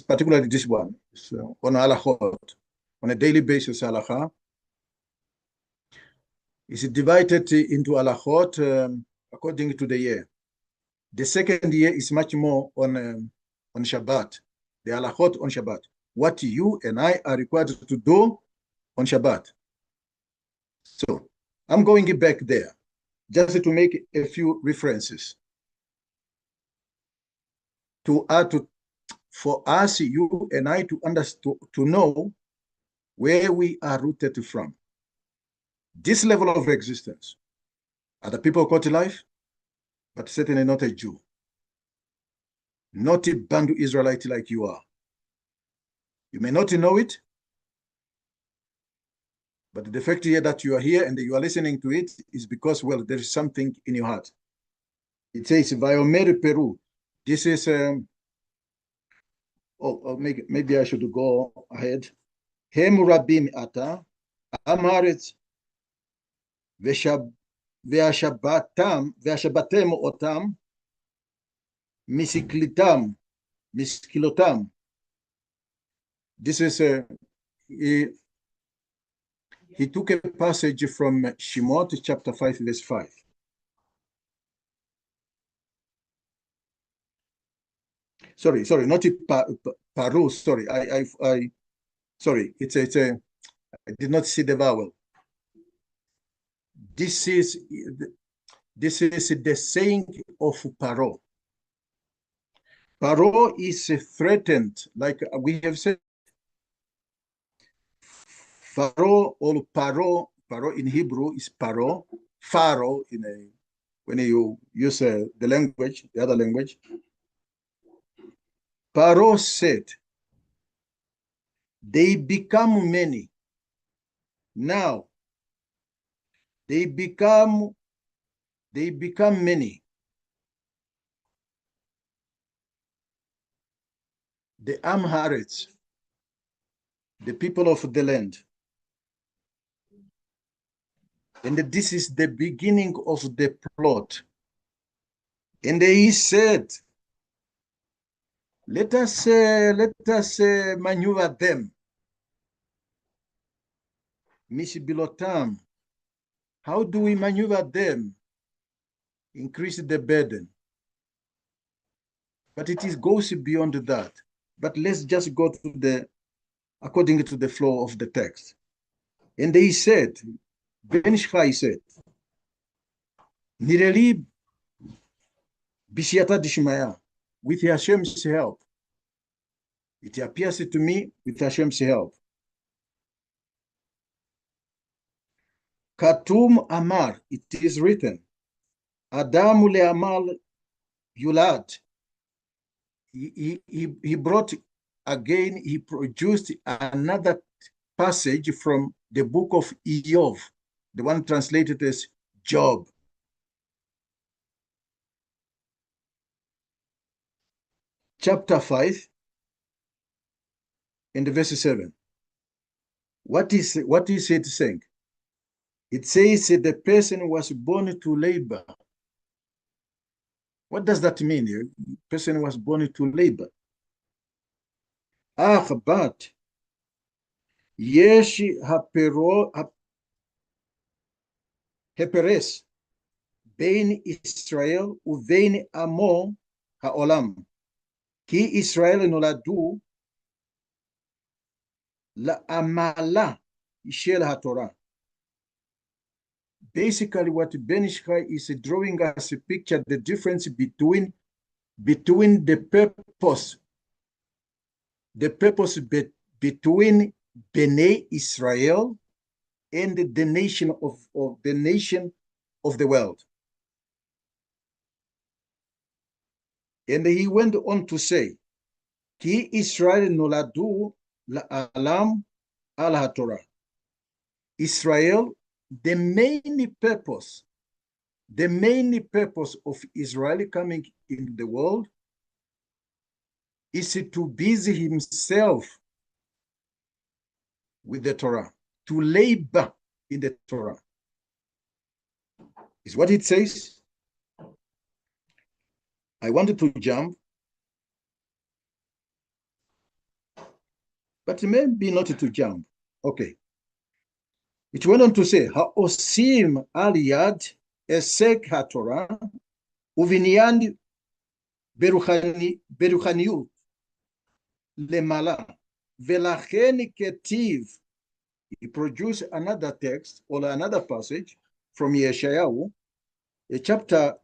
particularly this one, so on halachot, on a daily basis halacha. It's divided into halachot according to the year. The second year is much more on Shabbat, the halachot on Shabbat. What you and I are required to do on Shabbat. So I'm going back there just to make a few references to add to, for us, you and I, to understand, to know where we are rooted from. This level of existence, other people call it life, but certainly not a Jew, not a Bantu Israelite like you are. You may not know it, but the fact here that you are here and you are listening to it is because, well, there is something in your heart. It says, Vayomer Peru. This is, maybe I should go ahead. Hem Rabim Ata, Amaretz, Ve'ashabatem Otam, Misiklitam, Miskilotam. This is he took a passage from Shemot chapter 5, verse 5. Sorry, not Paru. Sorry, sorry. I did not see the vowel. This is the saying of Paro. Paro is threatened, like we have said. Pharaoh or Paro in Hebrew is Paro. Pharaoh when you use the other language. Paro said, they become many. Now, they become many. The Amharites, the people of the land. And this is the beginning of the plot. And he said, let us maneuver them. Mishibilotam. How do we maneuver them? Increase the burden. But it goes beyond that. But let's just go to according to the flow of the text. And they said, Ben Shchai said, Nireli Bishiata Dishmaya, with Hashem's help. It appears to me with Hashem's help. Katum Amar, it is written, Adam le'amal yulad. He brought again, he produced another passage from the book of Iyov, the one translated as Job. chapter 5 and verse 7. What is it saying? It says that the person was born to labor. What does that mean? The person was born to labor. But yesh haperes bein Israel uvein amo haolam. Ki Israel noladu la amala shel haTorah. Basically, what Ben Ishai is drawing us a picture, the difference between the purpose between Bnei Israel and the nation of the world. And he went on to say, Ki Israel noladu la'alam al haTorah. Israel, the main purpose of Israel coming in the world is to busy himself with the Torah, to labor in the Torah. Is what it says. I wanted to jump, but maybe not to jump. Okay. It went on to say, Ha'osim aliyad esek haTorah uvinyan beruchaniyut lemala velachen ketiv. He produced another text or another passage from Yeshayahu, chapter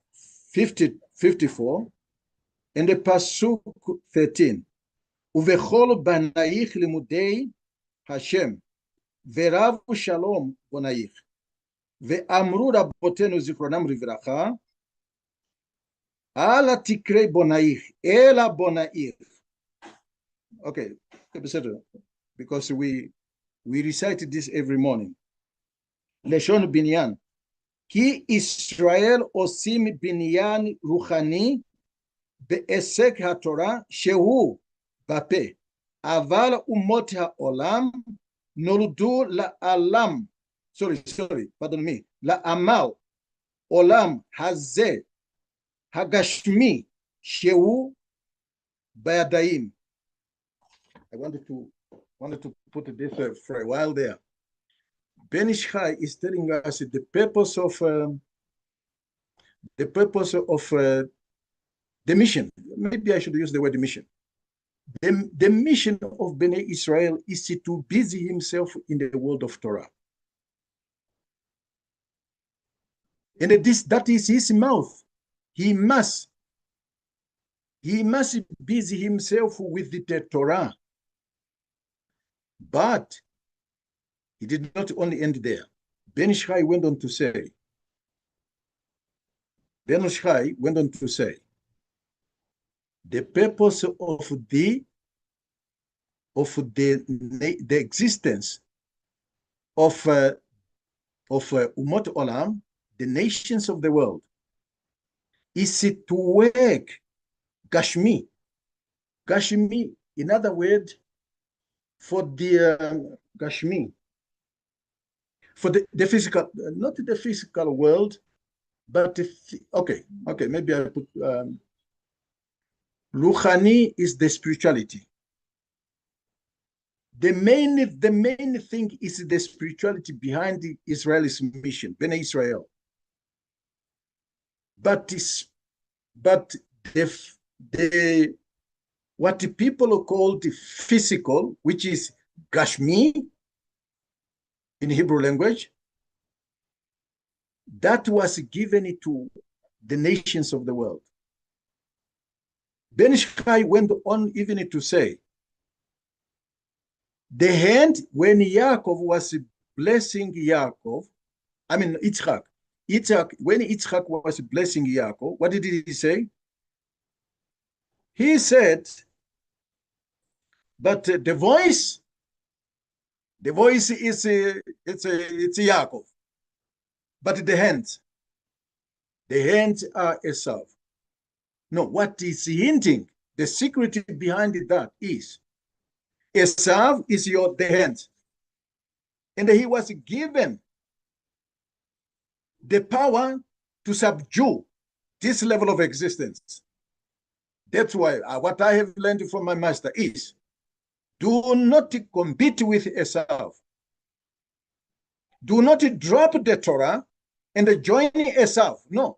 54, and the pasuk 13. Uvechol banaich limudei Hashem. Veravu shalom bonaich. Ve'amru rabotenu zichronam livracha. Ala tikrei bonaich. Ela bonaich. Okay, because we recite this every morning. Leshon binyan. Ki Israel osim binyan ruchani be'esek haTorah shehu bape. Aval umot ha'olam noldu la'alam. Pardon me. La'amal olam hazeh hagashmi shehu bayadaim. I wanted to put this for a while there. Ben Ishai is telling us the purpose of the mission. Maybe I should use the word mission. The mission of Bnei Israel is to busy himself in the world of Torah. And that is his mouth. He must busy himself with the Torah. But he did not only end there. Ben Ishai went on to say, the purpose of the existence of Umot Olam, the nations of the world, is to work Gashmi. Gashmi, in other words, for the Gashmi, for the physical, not the physical world, but okay, maybe I put Ruchani is the spirituality. The main thing is the spirituality behind the Israel's mission, Bnei Israel. But what the people call the physical, which is Gashmi in Hebrew language, that was given to the nations of the world. Ben Ishai went on even to say, the hand when Yaakov was blessing Yaakov, Yitzchak, when Yitzchak was blessing Yaakov, what did he say? He said, but the voice is it's Yaakov, but the hands are Esau. No, what is hinting? The secret behind that is Esau is the hand. And he was given the power to subdue this level of existence. That's why what I have learned from my master is do not compete with Esau. Do not drop the Torah and join Esau. No.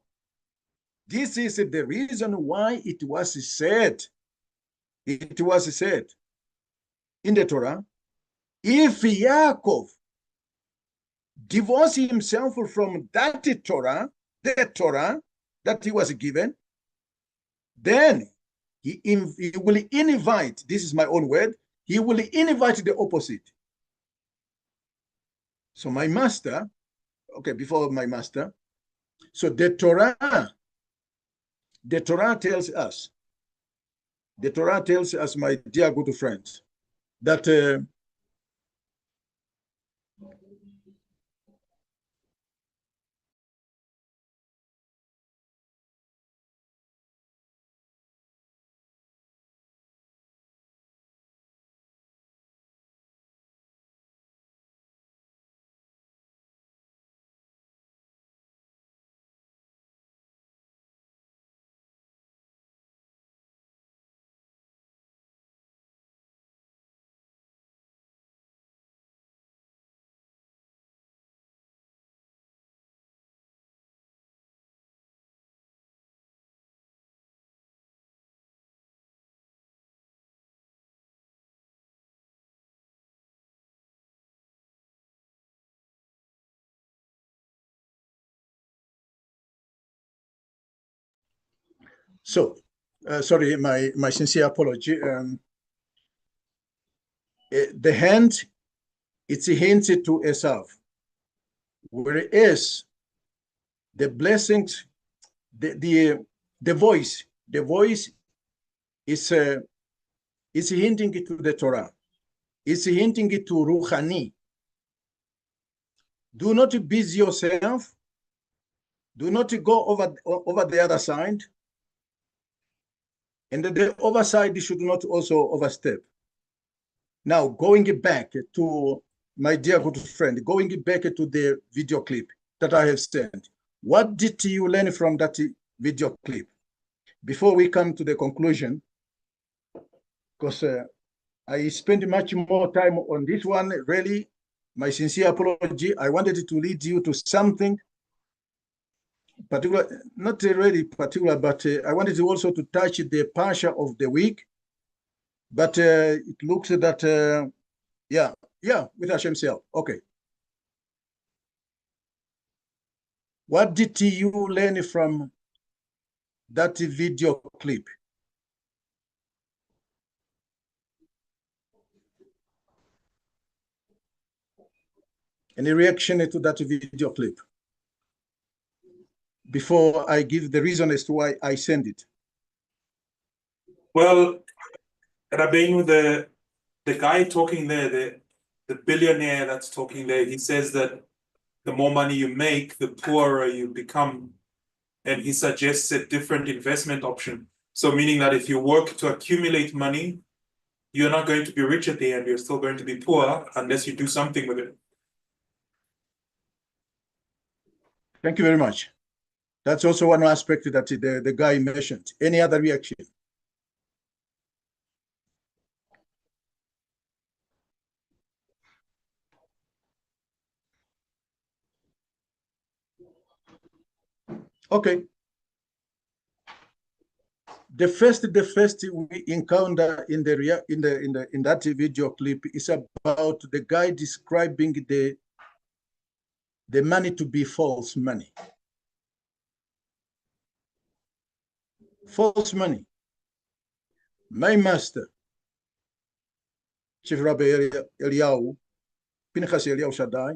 This is the reason why it was said in the Torah, if Yaakov divorced himself from that Torah, the Torah that he was given, then he will invite, this is my own word, he will invite the opposite. So my master, okay, before my master, so the Torah tells us, my dear good friends, that so, sorry, my sincere apology. The hand, it's hinted to Esau, whereas the blessings, the voice is hinting to the Torah. It's hinting to Ruchani. Do not busy yourself. Do not go over the other side. And the overside should not also overstep. Now, going back to my dear good friend, going back to the video clip that I have sent, what did you learn from that video clip? Before we come to the conclusion, because I spent much more time on this one, really, my sincere apology. I wanted to lead you to something particular, not really particular, but I wanted to also to touch the Pasha of the week. But it looks that, yeah, with Hashem self. Okay. What did you learn from that video clip? Any reaction to that video clip? Before I give the reason as to why I send it. Well, Rabbeinu, the guy talking there, the billionaire that's talking there, he says that the more money you make, the poorer you become. And he suggests a different investment option. So meaning that if you work to accumulate money, you're not going to be rich at the end, you're still going to be poor unless you do something with it. Thank you very much. That's also one aspect that the guy mentioned. Any other reaction? Okay. The first we encounter in that video clip is about the guy describing the money to be false money. False money. My master, Chief Rabbi Eliyahu, Pinchas Eliyahu Shaddai,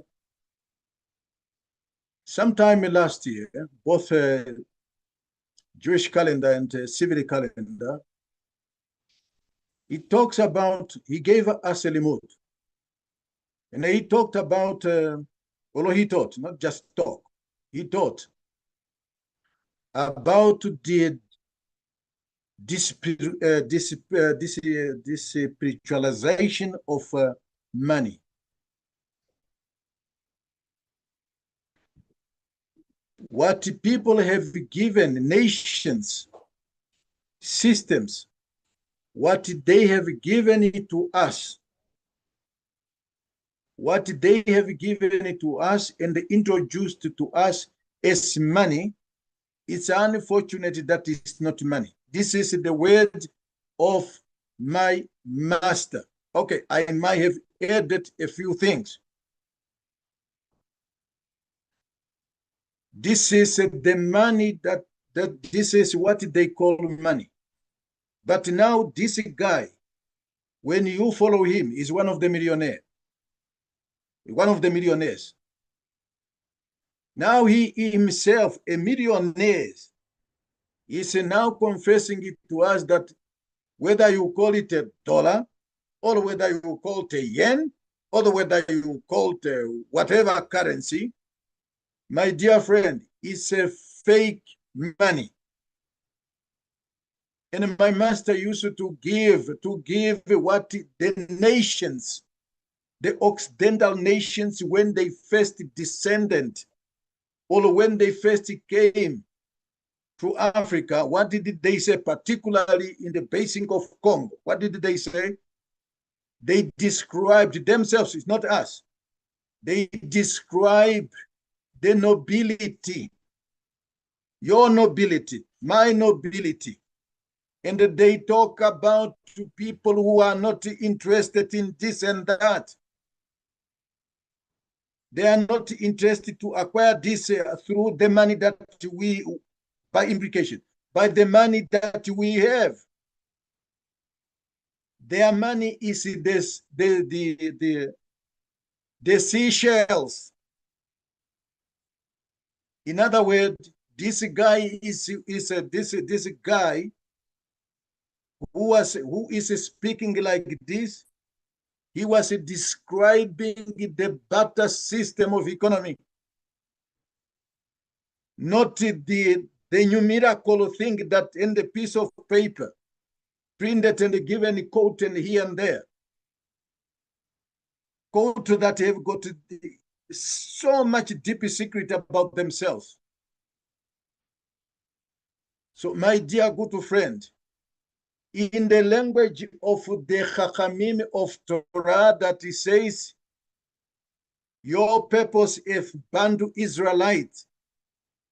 sometime last year, both Jewish calendar and civil calendar, he talks about, he gave us a limud. And he talked about, although he taught, not just talk, he taught about spiritualization of money. What people have given nations, systems, what they have given it to us, what they have given it to us and introduced to us as money, it's unfortunate that it's not money. This is the word of my master. Okay, I might have added a few things. This is the money that this is what they call money. But now this guy, when you follow him, is one of the millionaires. One of the millionaires. Now he himself, a millionaire, is now confessing it to us that whether you call it a dollar, or whether you call it a yen, or whether you call it whatever currency, my dear friend, it's a fake money. And my master used to give what the nations, the Occidental nations, when they first descended, or when they first came to Africa, what did they say, particularly in the basin of Congo? What did they say? They described themselves, it's not us. They describe the nobility, your nobility, my nobility. And they talk about people who are not interested in this and that. They are not interested to acquire this through the money that we, by implication, by the money that we have. Their money is this, the seashells. In other words, this guy is this guy who is speaking like this. He was describing the barter system of economy, not the numerical thing that in the piece of paper, printed and given a quote and here and there. Quote that have got so much deep secret about themselves. So, my dear good friend, in the language of the Chachamim of Torah, that it says, your purpose if Bandu Israelite,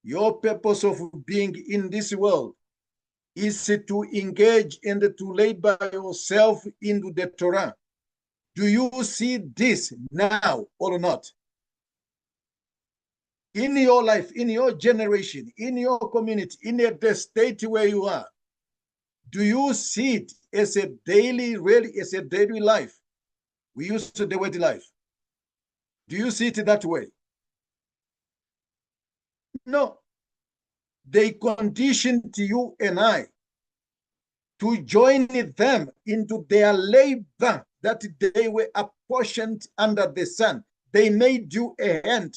your purpose of being in this world is to engage and to labor yourself into the Torah. Do you see this now or not? In your life, in your generation, in your community, in the state where you are, do you see it as a daily, really as a daily life? We use the word life. Do you see it that way? No. They conditioned you and I to join them into their labor that they were apportioned under the sun. They made you a hand.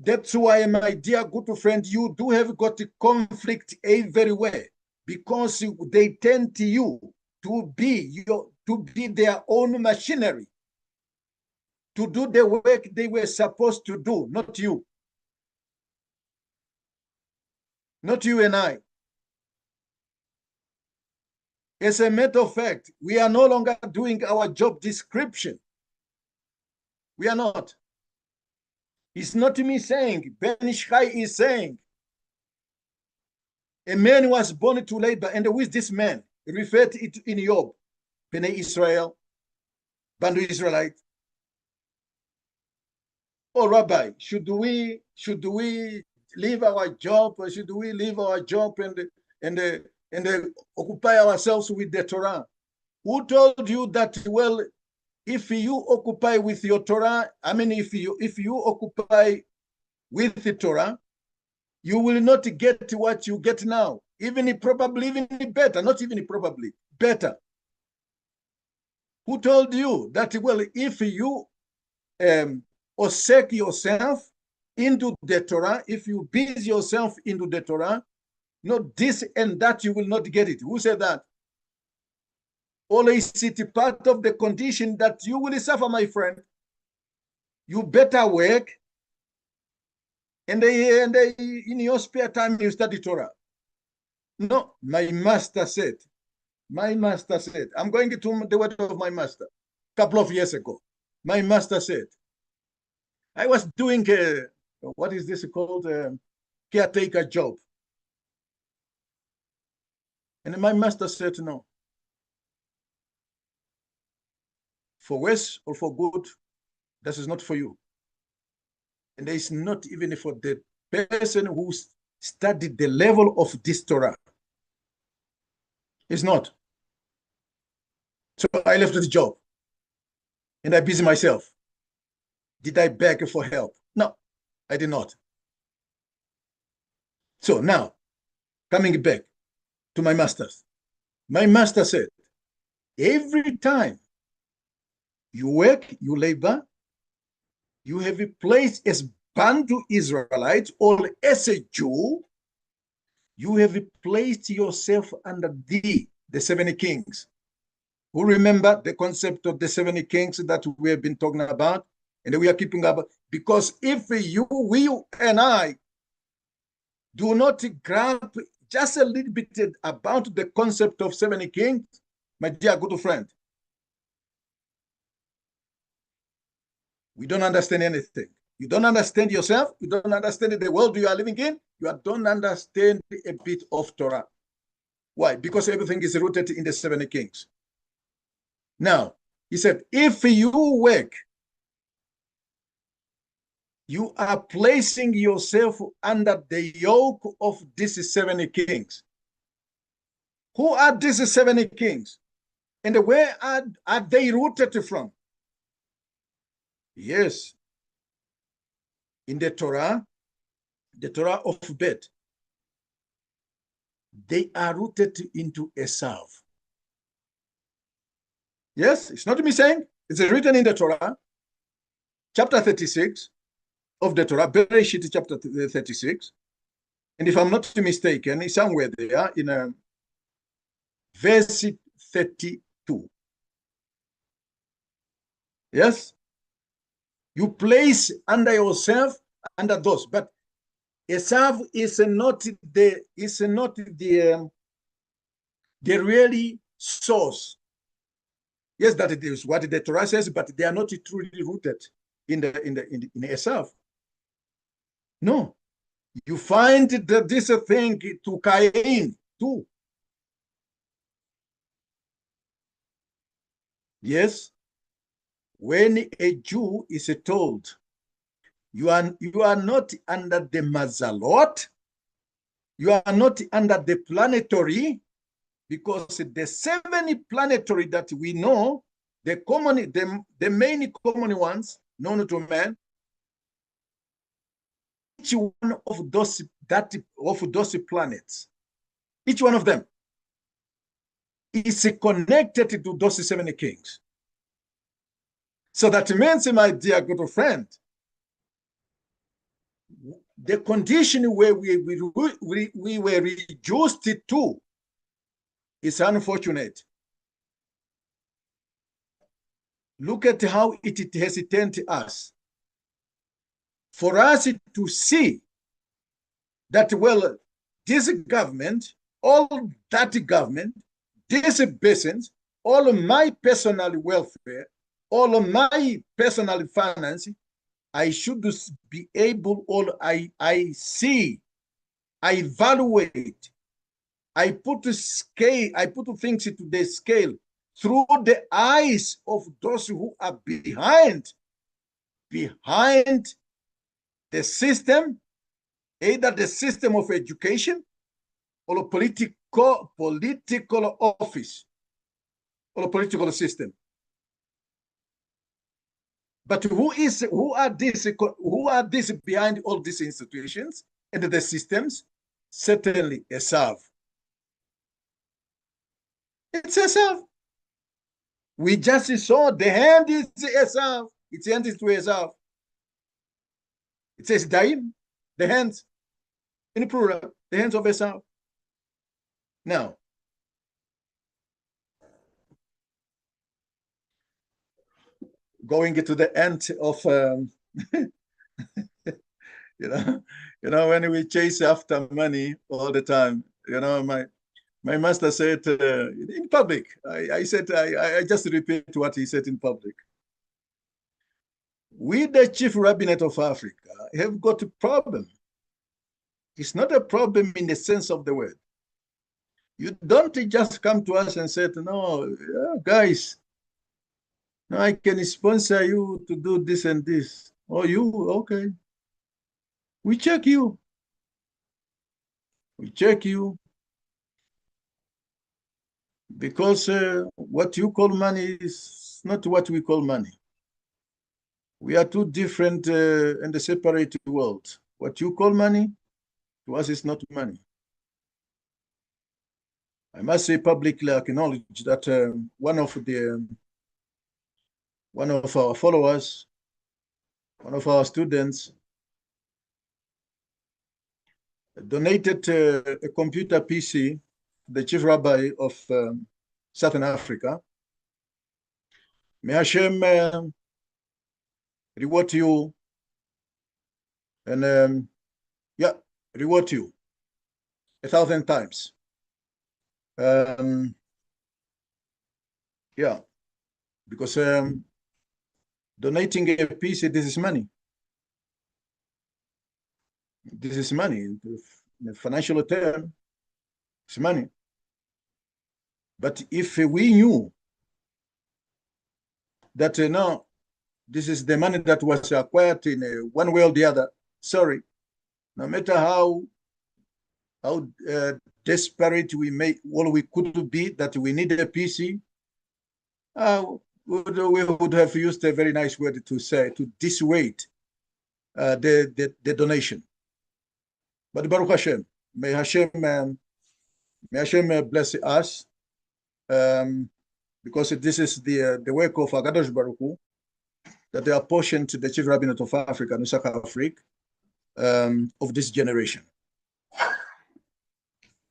That's why, my dear good friend, you do have got a conflict everywhere, because they tend to you to be their own machinery, to do the work they were supposed to do, not you. Not you and I. As a matter of fact, we are no longer doing our job description. We are not. It's not me saying, Ben Ishai is saying, a man was born to labor, and with this man, referred it in Job, Bnei Israel, Bandu Israelite. Oh, Rabbi, should we leave our job, or should we leave our job and occupy ourselves with the Torah? Who told you that, well, if you occupy with your Torah, I mean, if you occupy with the Torah, you will not get what you get now. Even better, not even probably, better. Who told you that, well, if you forsake yourself into the Torah, if you busy yourself into the Torah, not this and that, you will not get it. Who said that? Always it part of the condition that you will suffer, my friend. You better work, and in your spare time you study Torah. No, my master said, I'm going to the word of my master a couple of years ago. My master said, I was doing what is this called? Caretaker job. And my master said, no. For worse or for good, this is not for you. And it's not even for the person who studied the level of this Torah. It's not. So I left the job and I busy myself. Did I beg for help? No, I did not. So now, coming back to my masters. My master said, every time you work, you labor, you have a place as Bantu Israelite or as a Jew, you have placed yourself under the 70 kings. Who remember the concept of the 70 kings that we have been talking about? And we are keeping up. Because if you, we, and I do not grab just a little bit about the concept of 70 kings, my dear good friend, we don't understand anything. You don't understand yourself. You don't understand the world you are living in. You don't understand a bit of Torah. Why? Because everything is rooted in the 70 kings. Now, he said, if you work, you are placing yourself under the yoke of these 70 kings. Who are these 70 kings? And where are they rooted from? Yes. In the Torah of Bet, they are rooted into Esau. Yes, it's not me saying, it's written in the Torah, chapter 36 of the Torah, Bereshit chapter 36. And if I'm not mistaken, it's somewhere there in verse 32. Yes? You place under yourself, under those, but Esau is not the really source. Yes, that it is what the Torah says, but they are not truly rooted in Esau. No, you find that this thing to Cain too. Yes, when a Jew is told, you are not under the Mazalot, you are not under the planetary, because the 70 planetary that we know, the main common ones known to man, each one of those planets, each one of them is connected to those 70 kings. So that means, my dear good friend, the condition where we were reduced to is unfortunate. Look at how it hesitates us. For us to see that, well, this government, all that government, this business, all of my personal welfare, all of my personal finance, I should be able, or I see, I evaluate, I put things into the scale through the eyes of those who are behind the system, either the system of education or a political office or a political system. But who are these behind all these institutions and the systems? Certainly Esau. It's Esau. We just saw the hand is Esau. Its hand is to Esau. It says Daim, the hands, in plural, the hands of Esau. Now, going to the end of, when we chase after money all the time, my master said in public, I said, I just repeat what he said in public. We, the chief rabbinate of Africa, have got a problem. It's not a problem in the sense of the word. You don't just come to us and say, no, guys, no, I can sponsor you to do this and this. Oh, you, okay. We check you. We check you. Because what you call money is not what we call money. We are two different and separate worlds. What you call money, to us is not money. I must say publicly acknowledge that one of our followers, one of our students, donated a computer PC to the chief rabbi of Southern Africa. May Hashem reward you and reward you 1,000 times. Because donating a PC, this is money. This is money. In a financial term, it's money. But if we knew that no, this is the money that was acquired in one way or the other, sorry, no matter how desperate we could be that we need a PC, we would have used a very nice word to say, to dissuade the donation. But Baruch Hashem, may Hashem bless us, because this is the work of Hakadosh Baruch Hu, that they are portioned to the chief rabbinate of Africa, Nusach Afrique, of this generation.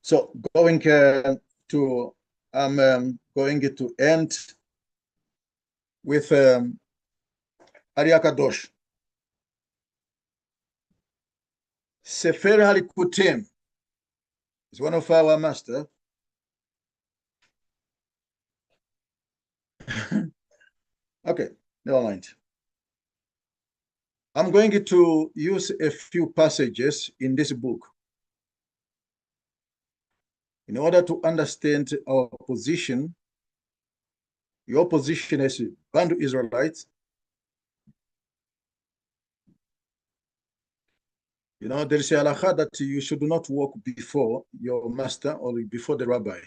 So going to end with Arya Kadosh. Sefer Halikutim is one of our masters. Okay, never mind. I'm going to use a few passages in this book in order to understand our position, your position as Bantu Israelites. There is a halakha that you should not walk before your master or before the rabbi.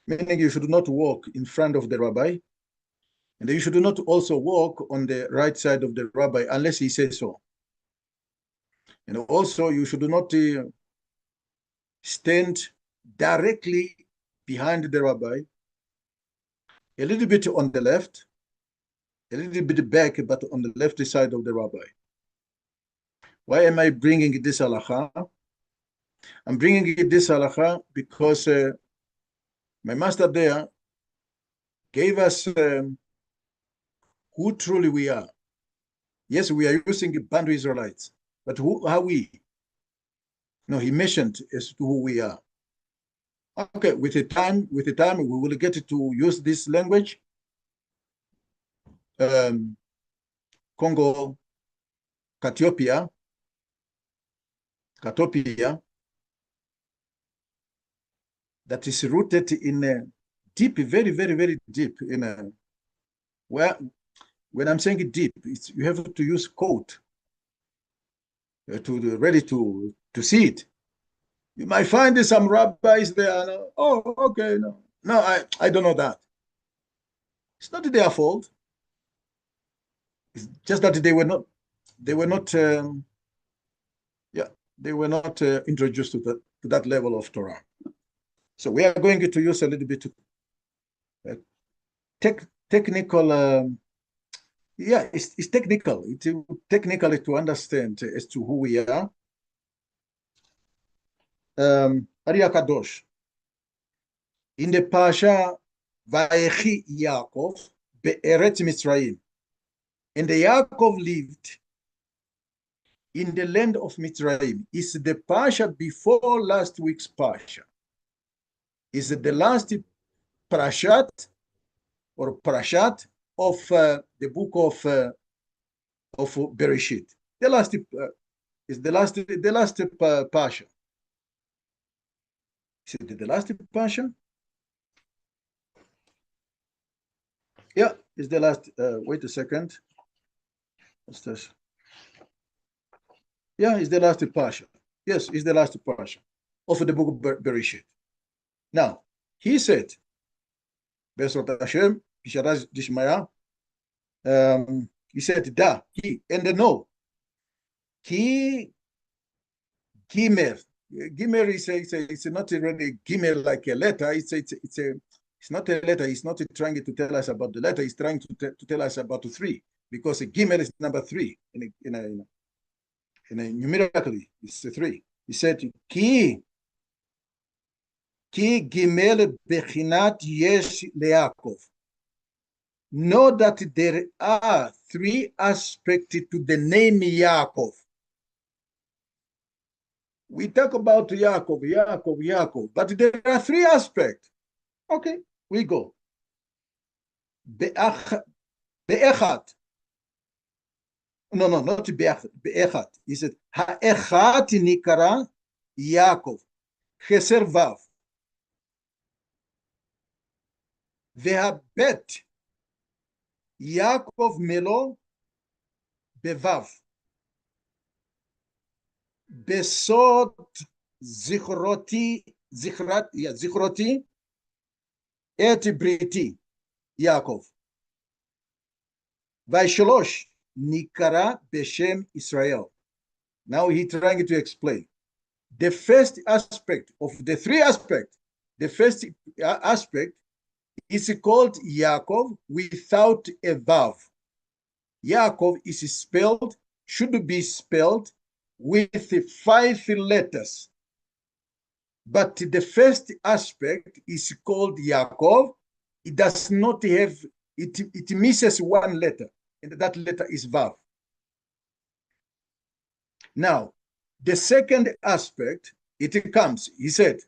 Meaning you should not walk in front of the rabbi, and you should not also walk on the right side of the rabbi unless he says so. And also you should not stand directly behind the rabbi, a little bit on the left, a little bit back, but on the left side of the rabbi. Why am I bringing this halakha? I'm bringing this halakha because my master there gave us who truly we are. Yes, we are using Bantu Israelites, but who are we? No, he mentioned as to who we are. Okay, with the time, we will get to use this language. Congo, Katopia, that is rooted in a deep, very, very, very deep in a where. When I'm saying deep, you have to use code ready to see it. You might find some rabbis there. Oh, okay, no, I don't know that. It's not their fault. It's just that they were not introduced to that level of Torah. So we are going to use a little bit technical. It's technical. It's technically to understand as to who we are. Arya Kadosh. in the Pasha Vayechi Yaakov Be'eret Mitzrayim. And the Yaakov lived in the land of Mitzrayim. Is the Pasha before last week's Pasha. Is the last Parashat or Parashat of the book of Bereshit. The last is the last Pasha. Is it the last Pasha? Yeah, it's the last. Wait a second. What's this? Yeah, it's the last Pasha. Yes, it's the last Pasha of the book of Bereshit. Now, he said, Besrat Hashem, Kisharaz Dishmaya, he said, da, he, and no. He, Gimer. Gimer is it's not really Gimer like a letter. It's not a letter. He's not trying to tell us about the letter. He's trying to tell us about the three, because a Gimer is number three in a numerically. It's a three. He said, Ki Gimel Bechinat Yesh Leakov. Know that there are three aspects to the name Yaakov. We talk about Yaakov, but there are three aspects. Okay, we go. Be'echat. No, not Be'echat. He said, Ha'echat nikara Yaakov. Cheser vav. Ve'habet Yaakov melo bevav. Besot zichroti et briti Yaakov. Vaishalosh nikara beshem Israel. Now he's trying to explain. The first aspect of the three aspects, the first aspect is called Yaakov without a vav. Yaakov is spelled, should be spelled with 5 letters. But the first aspect is called Yaakov. It does not have, it misses one letter, and that letter is vav. Now, the second aspect, it comes, he said,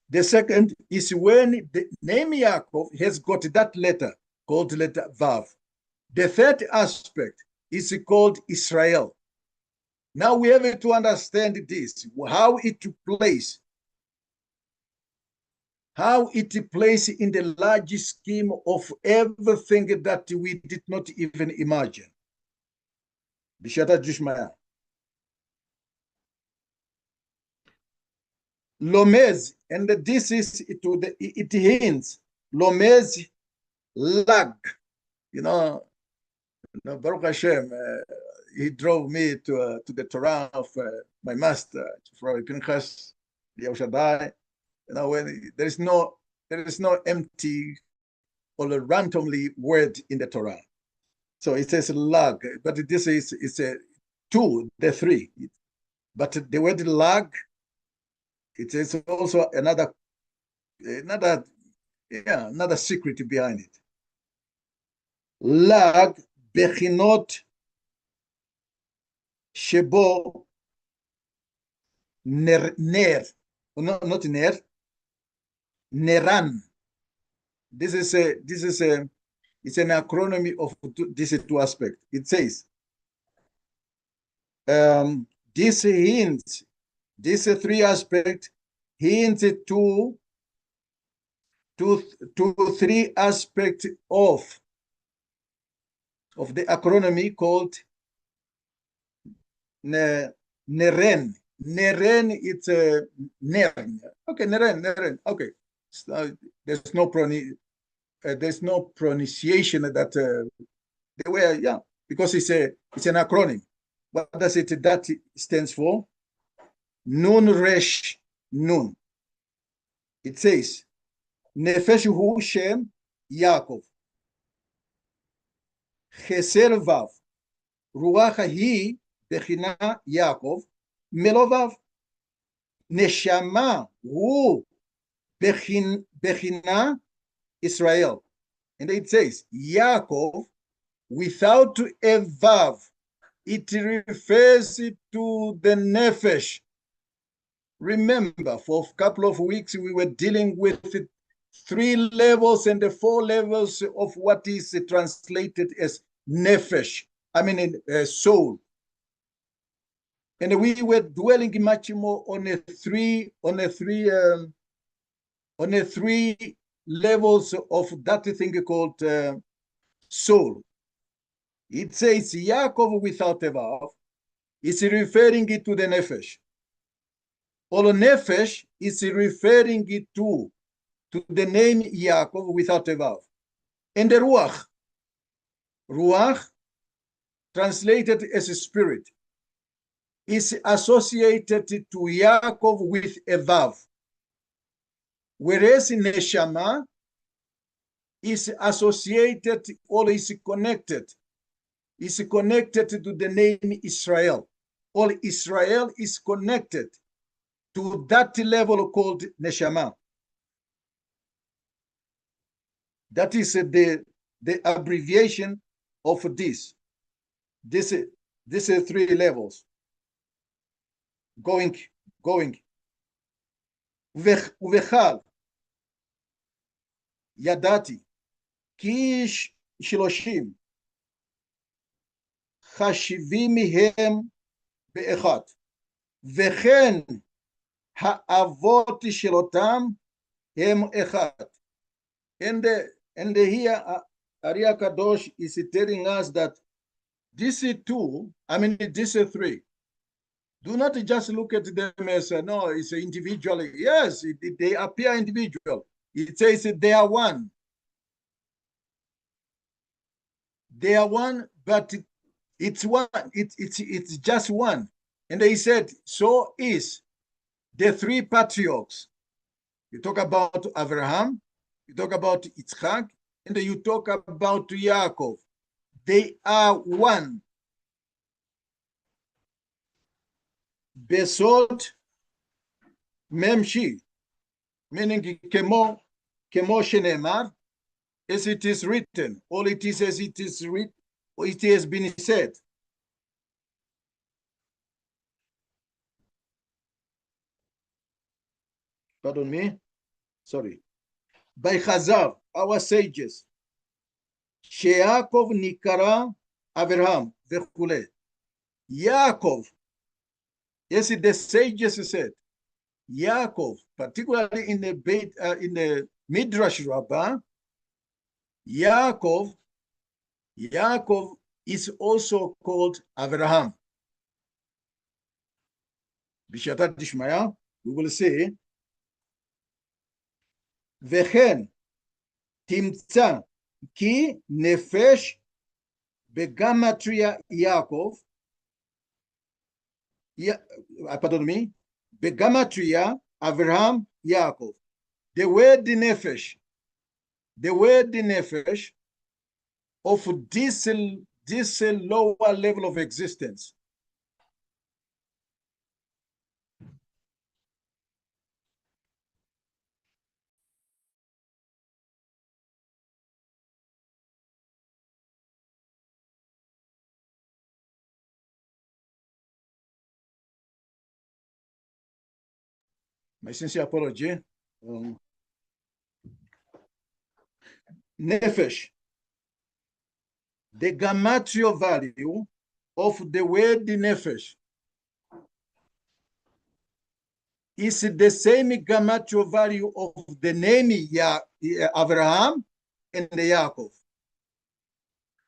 the second is when the name Yaakov has got that letter, called letter vav. The third aspect is called Israel. Now we have to understand this, how it plays in the large scheme of everything that we did not even imagine. Bishata Jushmaya. Lomez, and this is it hints, Lomez lag. Baruch Hashem, he drove me to the Torah of my master, Rabbi Pinchas Yehoshadai. When there is no empty or a randomly word in the Torah. So it says lag, but this is it's a two, the three. But the word lag, it is also another secret behind it. Lag bechinot shebo ner, not ner, neran. It's an acronym of these two aspects. It says this hints, these three aspects hints to three aspects of the acronym called Neren. Neren, it's a Neren. Okay, Neren. Okay, so there's no pronunciation that they were, yeah, because it's an acronym. What does that stands for? Nun Resh Nun. It says Nefesh Hu Shem Yaakov. Cheser Vav. Ruach Hi Bechina Yaakov. Melovav. Neshama Hu Bechina Israel. And it says, Yaakov without a vav. It refers to the nefesh. Remember, for a couple of weeks, we were dealing with 3 levels and the 4 levels of what is translated as nefesh. I mean, soul. And we were dwelling much more on the three levels of that thing called soul. It says Yaakov without a vav is referring it to the nefesh. Or nefesh is referring it to the name Yaakov without a vav. And the ruach, translated as a spirit, is associated to Yaakov with a vav. Whereas neshama is associated or is connected to the name Israel. All Israel is connected to that level called neshama. That is the abbreviation of this. This is 3 levels. Going. Uvechal yadati ki shloshim chashivim mihem be'echad וכן האבות shelotam hem echad. And here Ariya Kadosh is telling us that these 2, I mean these 3, do not just look at them as no, it's individually. Yes, they appear individual. It says they are one. They are one, but it's one. It's just one. And they said, so is the 3 patriarchs. You talk about Abraham, you talk about Yitzchak, and you talk about Yaakov. They are one. Besod memshi, meaning kemo shenemar, as it is written. All it is as it is written, or it has been said. Pardon me? Sorry. By Chazal, our sages, Sheakov Nikara Abraham, Vechule. Yaakov, yes, the sages said, Yaakov, particularly in the Midrash Rabbah, Yaakov is also called Abraham. Bishatat Dishmaya, we will say, Vechen Timtza Ki Nefesh Begamatria Yaakov. Pardon me, Begamatria Avraham Yaakov. The word nefesh of this lower level of existence. My sincere apology. Nefesh, the gematria value of the word nefesh is the same gematria value of the name Abraham and Yaakov.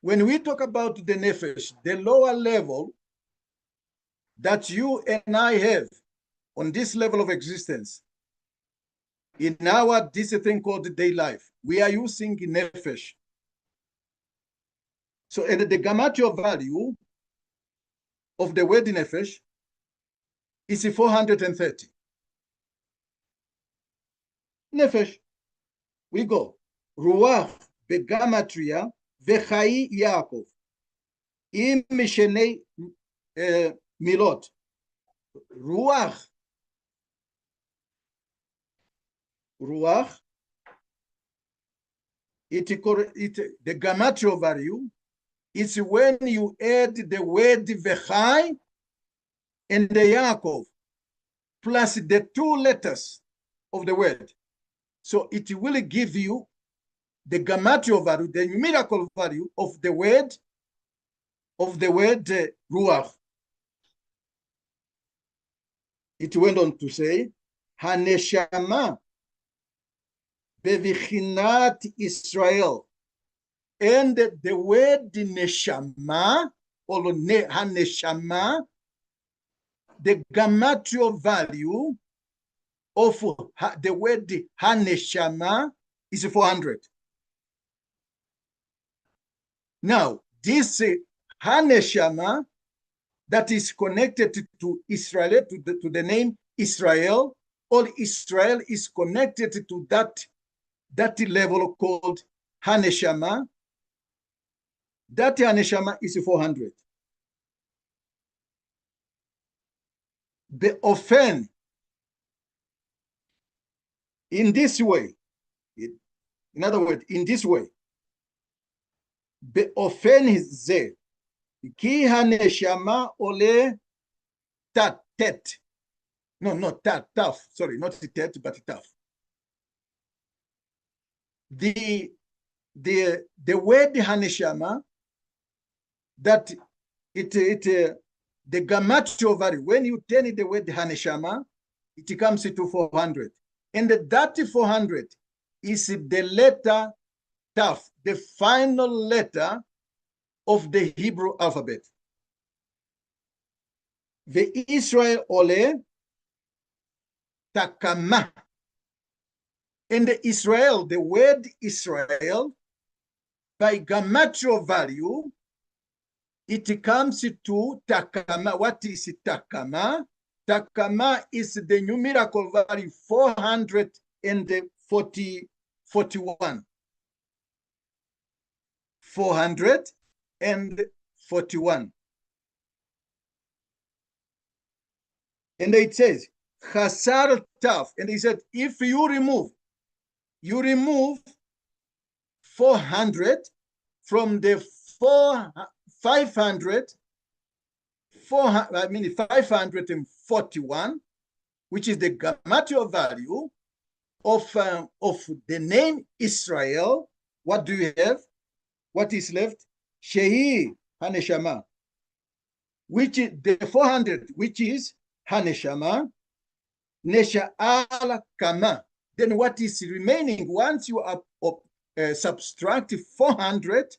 When we talk about the nefesh, the lower level that you and I have on this level of existence, in this thing called day life, we are using nefesh. So and the gematria value of the word nefesh is 430. Nefesh. We go. Ruach begematria vechai Yaakov. Im mishenei milot. ruach, the gematria value is when you add the word vechai and the Yaakov plus the two letters of the word. So it will give you the gematria value, the numerical value of the word ruach. It went on to say, Haneshama bevichinat Israel. And the word neshama, or haneshama, the gematria value of the word haneshama is 400. Now, this haneshama that is connected to Israel, to the name Israel, or Israel is connected to that level called haneshama. That haneshama is 400. The offense in this way, in other words, in this way, the offense is ki haneshama ole tet. No, not taf. Sorry, not tet, but taf. The word haneshama, that the gematria value, when you turn the word haneshama, it comes to 400. And that 400 is the letter taf, the final letter of the Hebrew alphabet. The Israel ole takama. And the Israel, the word Israel, by gematria value, it comes to takama. What is takama? Takama is the numerical value 441. 441. And it says, Chasar taf. And he said, if you remove 400 from the 541, which is the gematria value of the name Israel, what do you have? What is left? Shehi Haneshama, which is the 400, which is Haneshama, Nesha'al Kama. Then what is remaining once you subtract 400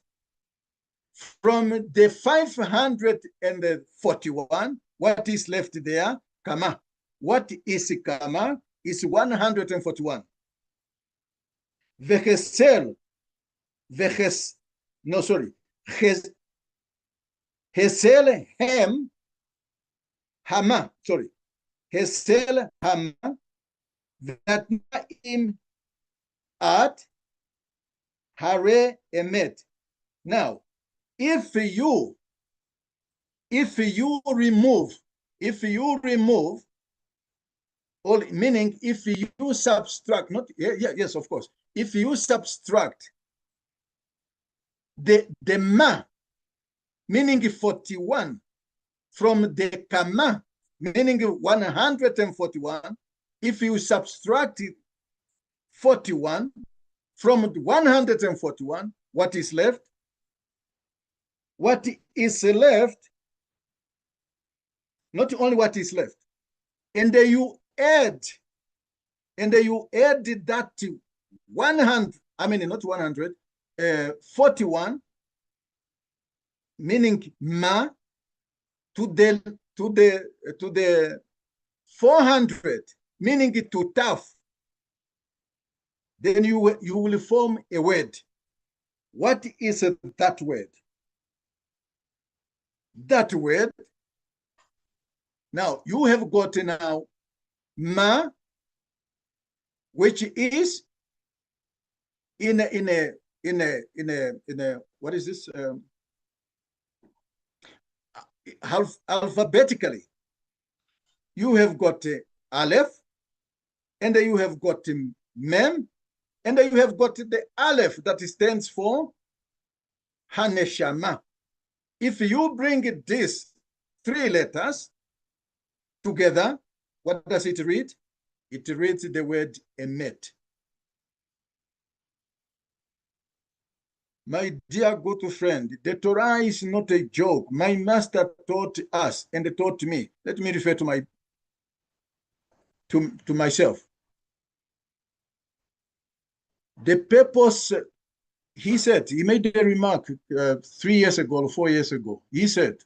from the 541, what is left there? Kama. What is Kama? Is 141. Hesel hem hama. Sorry. Hesel hama that im at hare emet. Now, if you remove, or meaning if you subtract, not yes, of course. If you subtract the ma, meaning 41, from the kama, meaning 141, if you subtract 41 from 141, what is left? What is left, not only what is left, and then you add that to 100, I mean not 100, 41, meaning ma, to the 400, meaning to taf, then you will form a word. What is that word? That word, now you have got now ma, which is in a what is this? Alphabetically, you have got Aleph, and then you have got Mem, and then you have got the Aleph that stands for Haneshama. If you bring these three letters together, what does it read? It reads the word Emet. My dear good friend, the Torah is not a joke. My master taught us and taught me. Let me refer to myself. The purpose, he said, he made a remark 3 years ago or 4 years ago. He said,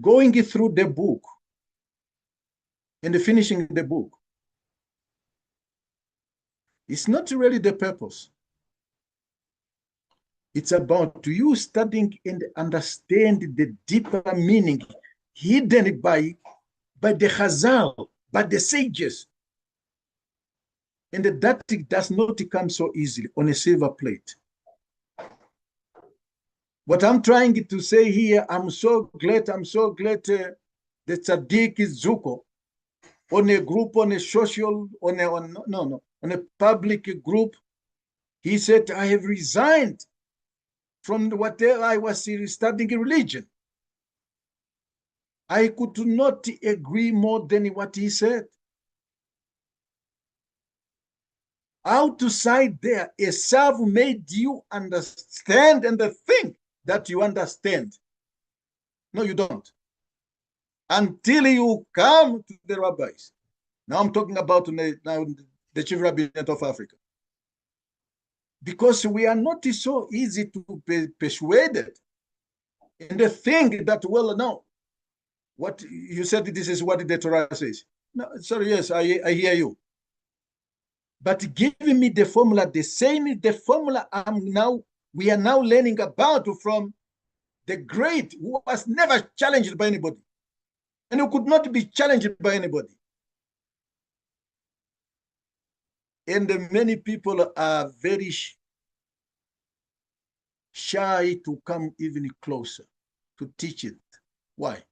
going through the book and finishing the book, it's not really the purpose. It's about you studying and understand the deeper meaning hidden by the Chazal, by the sages. And that does not come so easily on a silver plate. What I'm trying to say here, I'm so glad the Tzaddik Zuko on a group, on a social, on a public group, he said, I have resigned from whatever I was studying religion. I could not agree more than what he said. Outside there, Esav made you understand and think that you understand. No, you don't. Until you come to the rabbis. Now I'm talking about the chief rabbinate of Africa. Because we are not so easy to be persuaded in the thing that, well, no, what you said, this is what the Torah says. No, sorry, yes, I hear you. But giving me the formula, the formula we are now learning about from the great who was never challenged by anybody and who could not be challenged by anybody. And many people are very shy to come even closer to teach it. Why?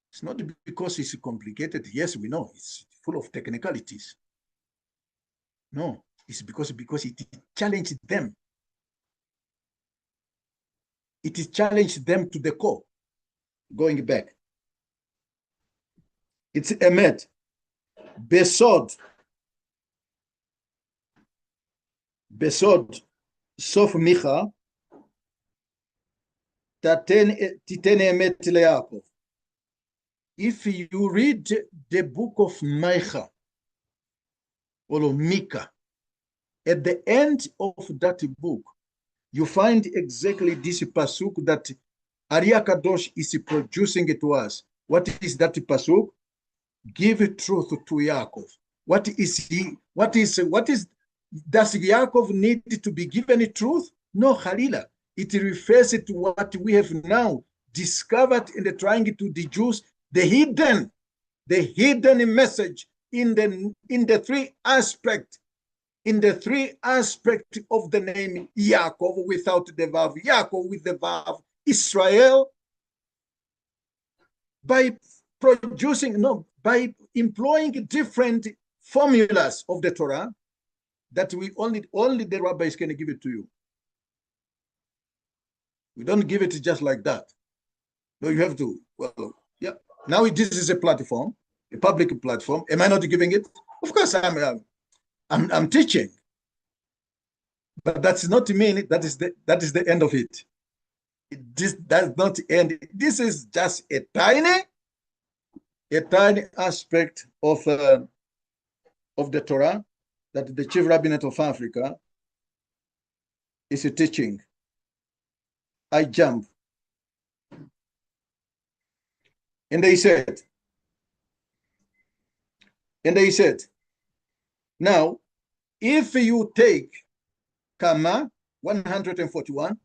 It's not because it's complicated. Yes, we know it's full of technicalities. No, it's because it challenged them. It challenged them to the core. Going back. It's Emet. Besod. Sof Micha. Titen Emet Le'Yaakov. If you read the book of Micah, or Micah, at the end of that book, you find exactly this pasuk that Arya Kadosh is producing it to us. What is that pasuk? Give truth to Yaakov. What is does Yaakov need to be given truth? No, Khalila. It refers to what we have now discovered in the trying to deduce the hidden message in the three aspects of the name Yaakov without the Vav, Yaakov with the Vav, Israel, by employing different formulas of the Torah that we only the rabbis can give it to you. We don't give it just like that. No, you have to, well, yeah. Now this is a platform, a public platform. Am I not giving it? Of course I'm teaching. But that's not mean that is the end of it. This does not end. This is just a tiny aspect of the Torah that the chief rabbinate of Africa is teaching. I jump. And they said, now, if you take Kama 141,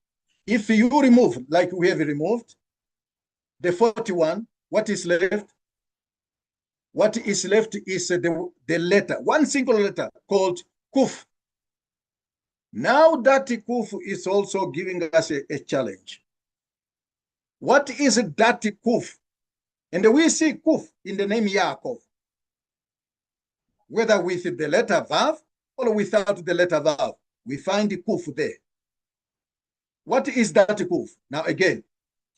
if you remove, like we have removed, the 41, what is left? What is left is the letter, one single letter called Kuf. Now that Kuf is also giving us a challenge. What is that kuf? And we see kuf in the name Yaakov, whether with the letter vav or without the letter vav. We find the kuf there. What is that kuf? Now again,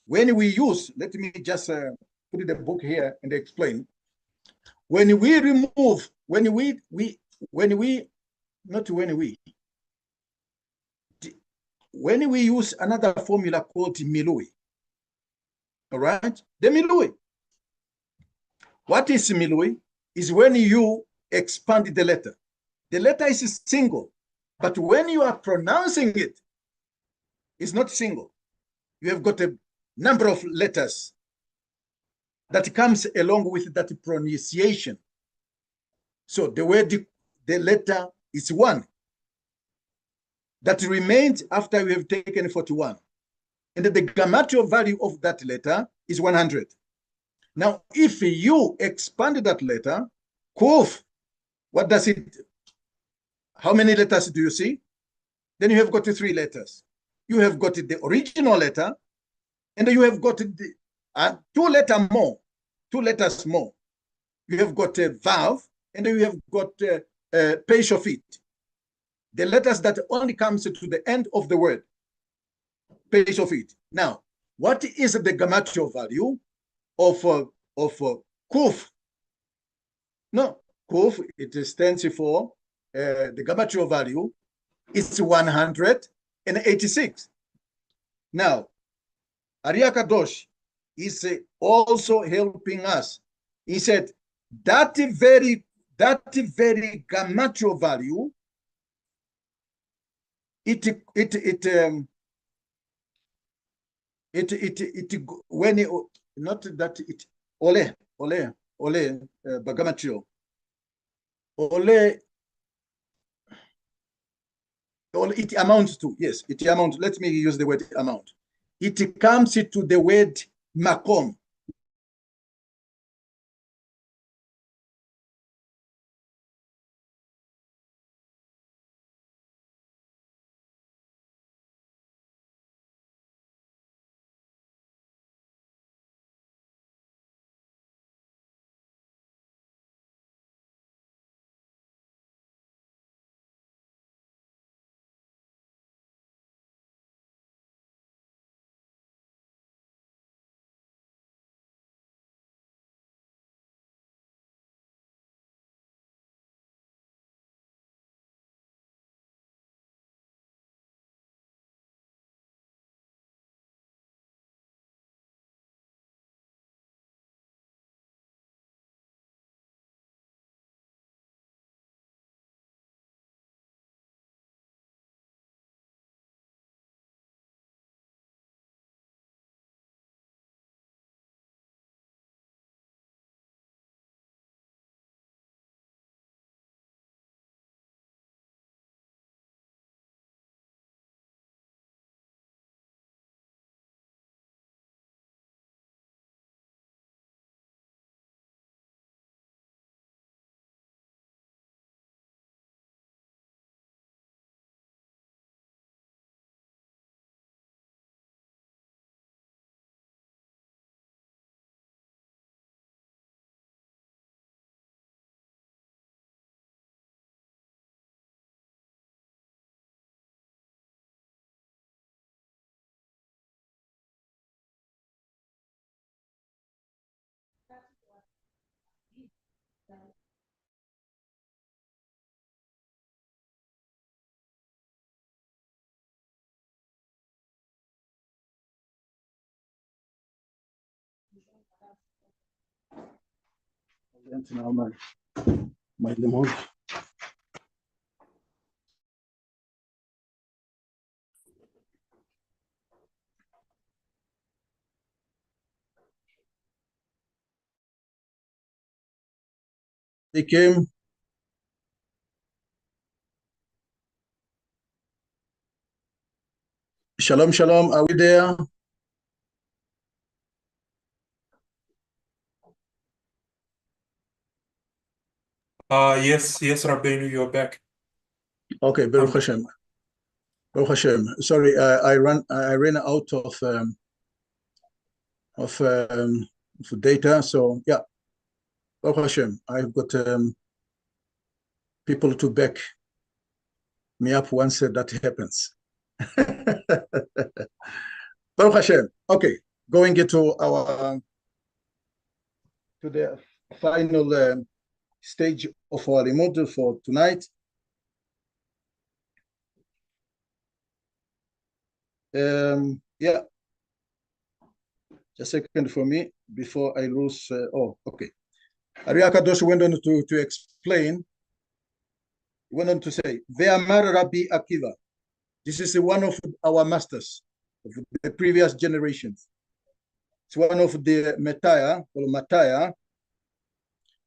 when we use, let me just put the book here and explain. When we remove, when we use another formula called milui, all right? The milui. What is milui? Is when you expand the letter. The letter is single, but when you are pronouncing it, it's not single. You have got a number of letters that comes along with that pronunciation. So the word, the letter is one. That remains after we have taken 41. And the gematria value of that letter is 100. Now, if you expand that letter, kuf, what does it, how many letters do you see? Then you have got 3 letters. You have got the original letter, and you have got the 2 letters more. You have got a vav, and you have got a peshofit. The letters that only comes to the end of the word, peshofit. Now, what is the gematria value of kuf? No, kuf, it stands for the gematria value is 186. Now, Arya Kadosh is also helping us. He said that very gematria value, when it, not that it ole bagamatrio ole, it amounts to, yes, it amounts, let me use the word amount. It comes to the word makom. My lemon. They came. Shalom, shalom. Are we there? Yes, Rabbeinu, you're back. Okay, Baruch Hashem. Baruch Hashem. Sorry, I ran out of of data. So yeah, Baruch Hashem, I've got people to back me up once that happens. Baruch Hashem. Okay, going into our to the final stage of our limud for tonight. Yeah, just a second for me before I lose. Okay. Ari HaKadosh went on to explain. He went on to say, Ve'amar Rabbi Akiva. This is one of our masters of the previous generations. It's one of the Mataya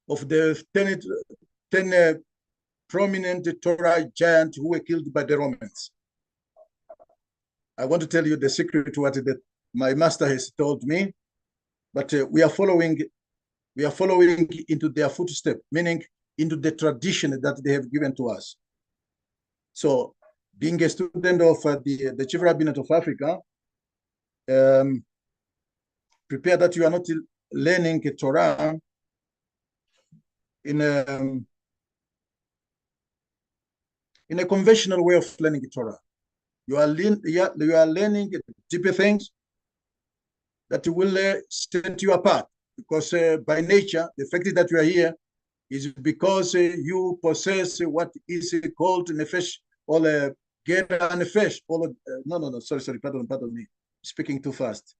of the 10 prominent Torah giants who were killed by the Romans. I want to tell you the secret what that my master has told me, but we are following into their footsteps, meaning into the tradition that they have given to us. So, being a student of the Chief Rabbinate of Africa, prepare that you are not learning Torah in a conventional way of learning Torah. You are learning deeper things that will set you apart, because by nature, the fact that you are here is because you possess what is called nefesh, or gera nefesh. Sorry, pardon me, speaking too fast.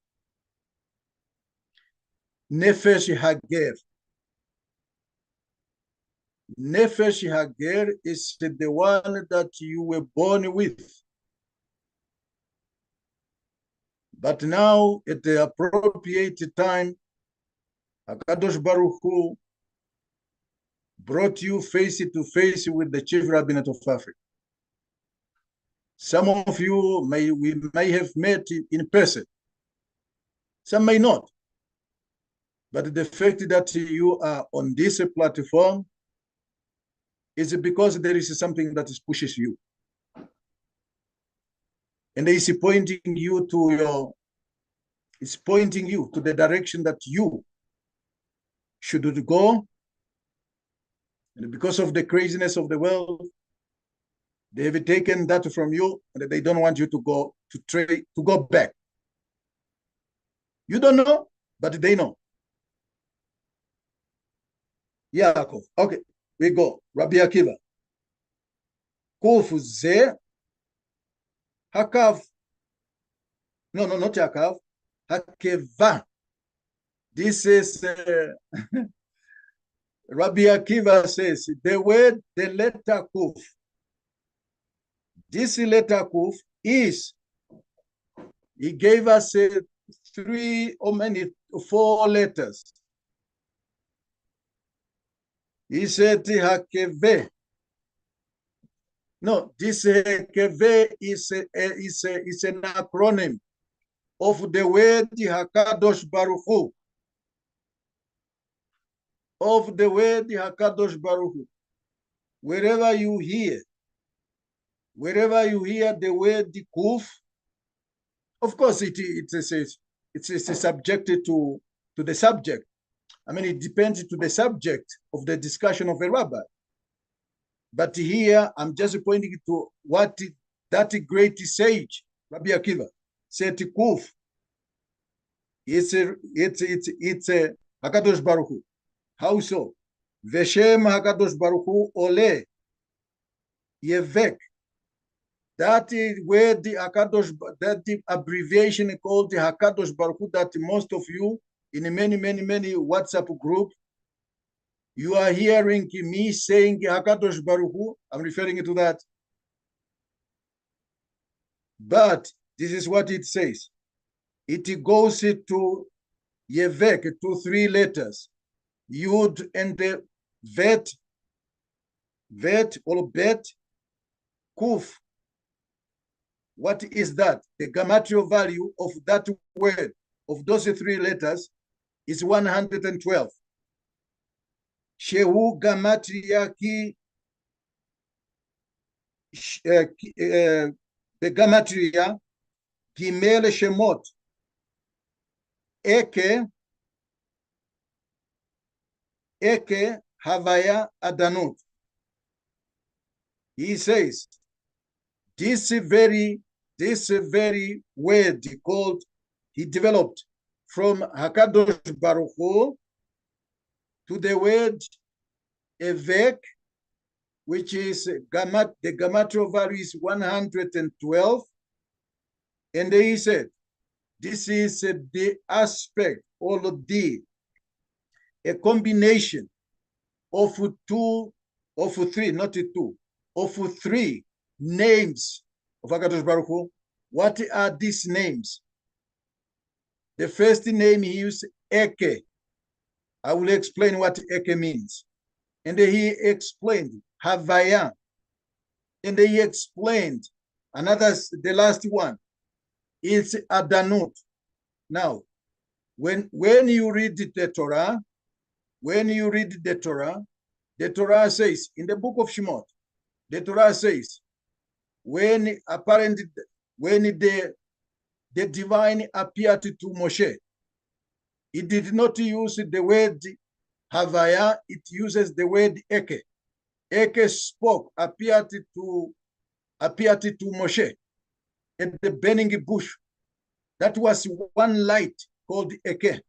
Nefesh hager. Nefesh hager is the one that you were born with. But now, at the appropriate time, HaKadosh Baruch Hu brought you face to face with the Chief Rabbinate of Africa. Some of you we may have met in person. Some may not. But the fact that you are on this platform is because there is something that pushes you. And it's pointing you to the direction that you should go. And because of the craziness of the world, they have taken that from you, and they don't want you to go back. You don't know, but they know. Yaakov. Okay, we go. Rabbi Akiva. Kuf ze hakav. No, not hakav. Hakeva. This is Rabbi Akiva says the letter kuf. This letter kuf is, he gave us 4 letters. He said hakeve. No, this hakeve is an acronym of the word Hakadosh Baruch Hu. Of the word Hakadosh Baruch Hu. Wherever you hear the word kuf, of course it's subjected to the subject. I mean, it depends to the subject of the discussion of a rabbi. But here, I'm just pointing to what that great sage, Rabbi Akiva, said kuf. It's a Hakadosh Baruch Hu. How so? Veshem Hakadosh Baruch Hu ole yevek. That is where the abbreviation called the Hakadosh Baruch Hu, that most of you in many WhatsApp group, you are hearing me saying Hakadosh Baruch Hu. I'm referring to that. But this is what it says. It goes to Yevek, to 3 letters. Yud and the vet or bet, kuf. What is that? The gematria value of that word, of those 3 letters, is 112. Shehu gematria ki, the gematria, Gimel Shemot. Eke Havaya Adanut. He says, this very word he developed from Hakadosh Baruch Hu to the word Evek, which is the Gematria value is 112. And he said, this is the aspect, all of a combination of three names of Hakadosh Baruch Hu. What are these names? The first name he used, Eke. I will explain what Eke means. And he explained Havaya. And he explained the last one is Adanut. Now, when you read the Torah, the Torah says, in the book of Shemot, the Torah says, when the divine appeared to Moshe, it did not use the word Havaya, it uses the word Eke. Eke spoke, appeared to Moshe at the burning bush. That was one light called Eke.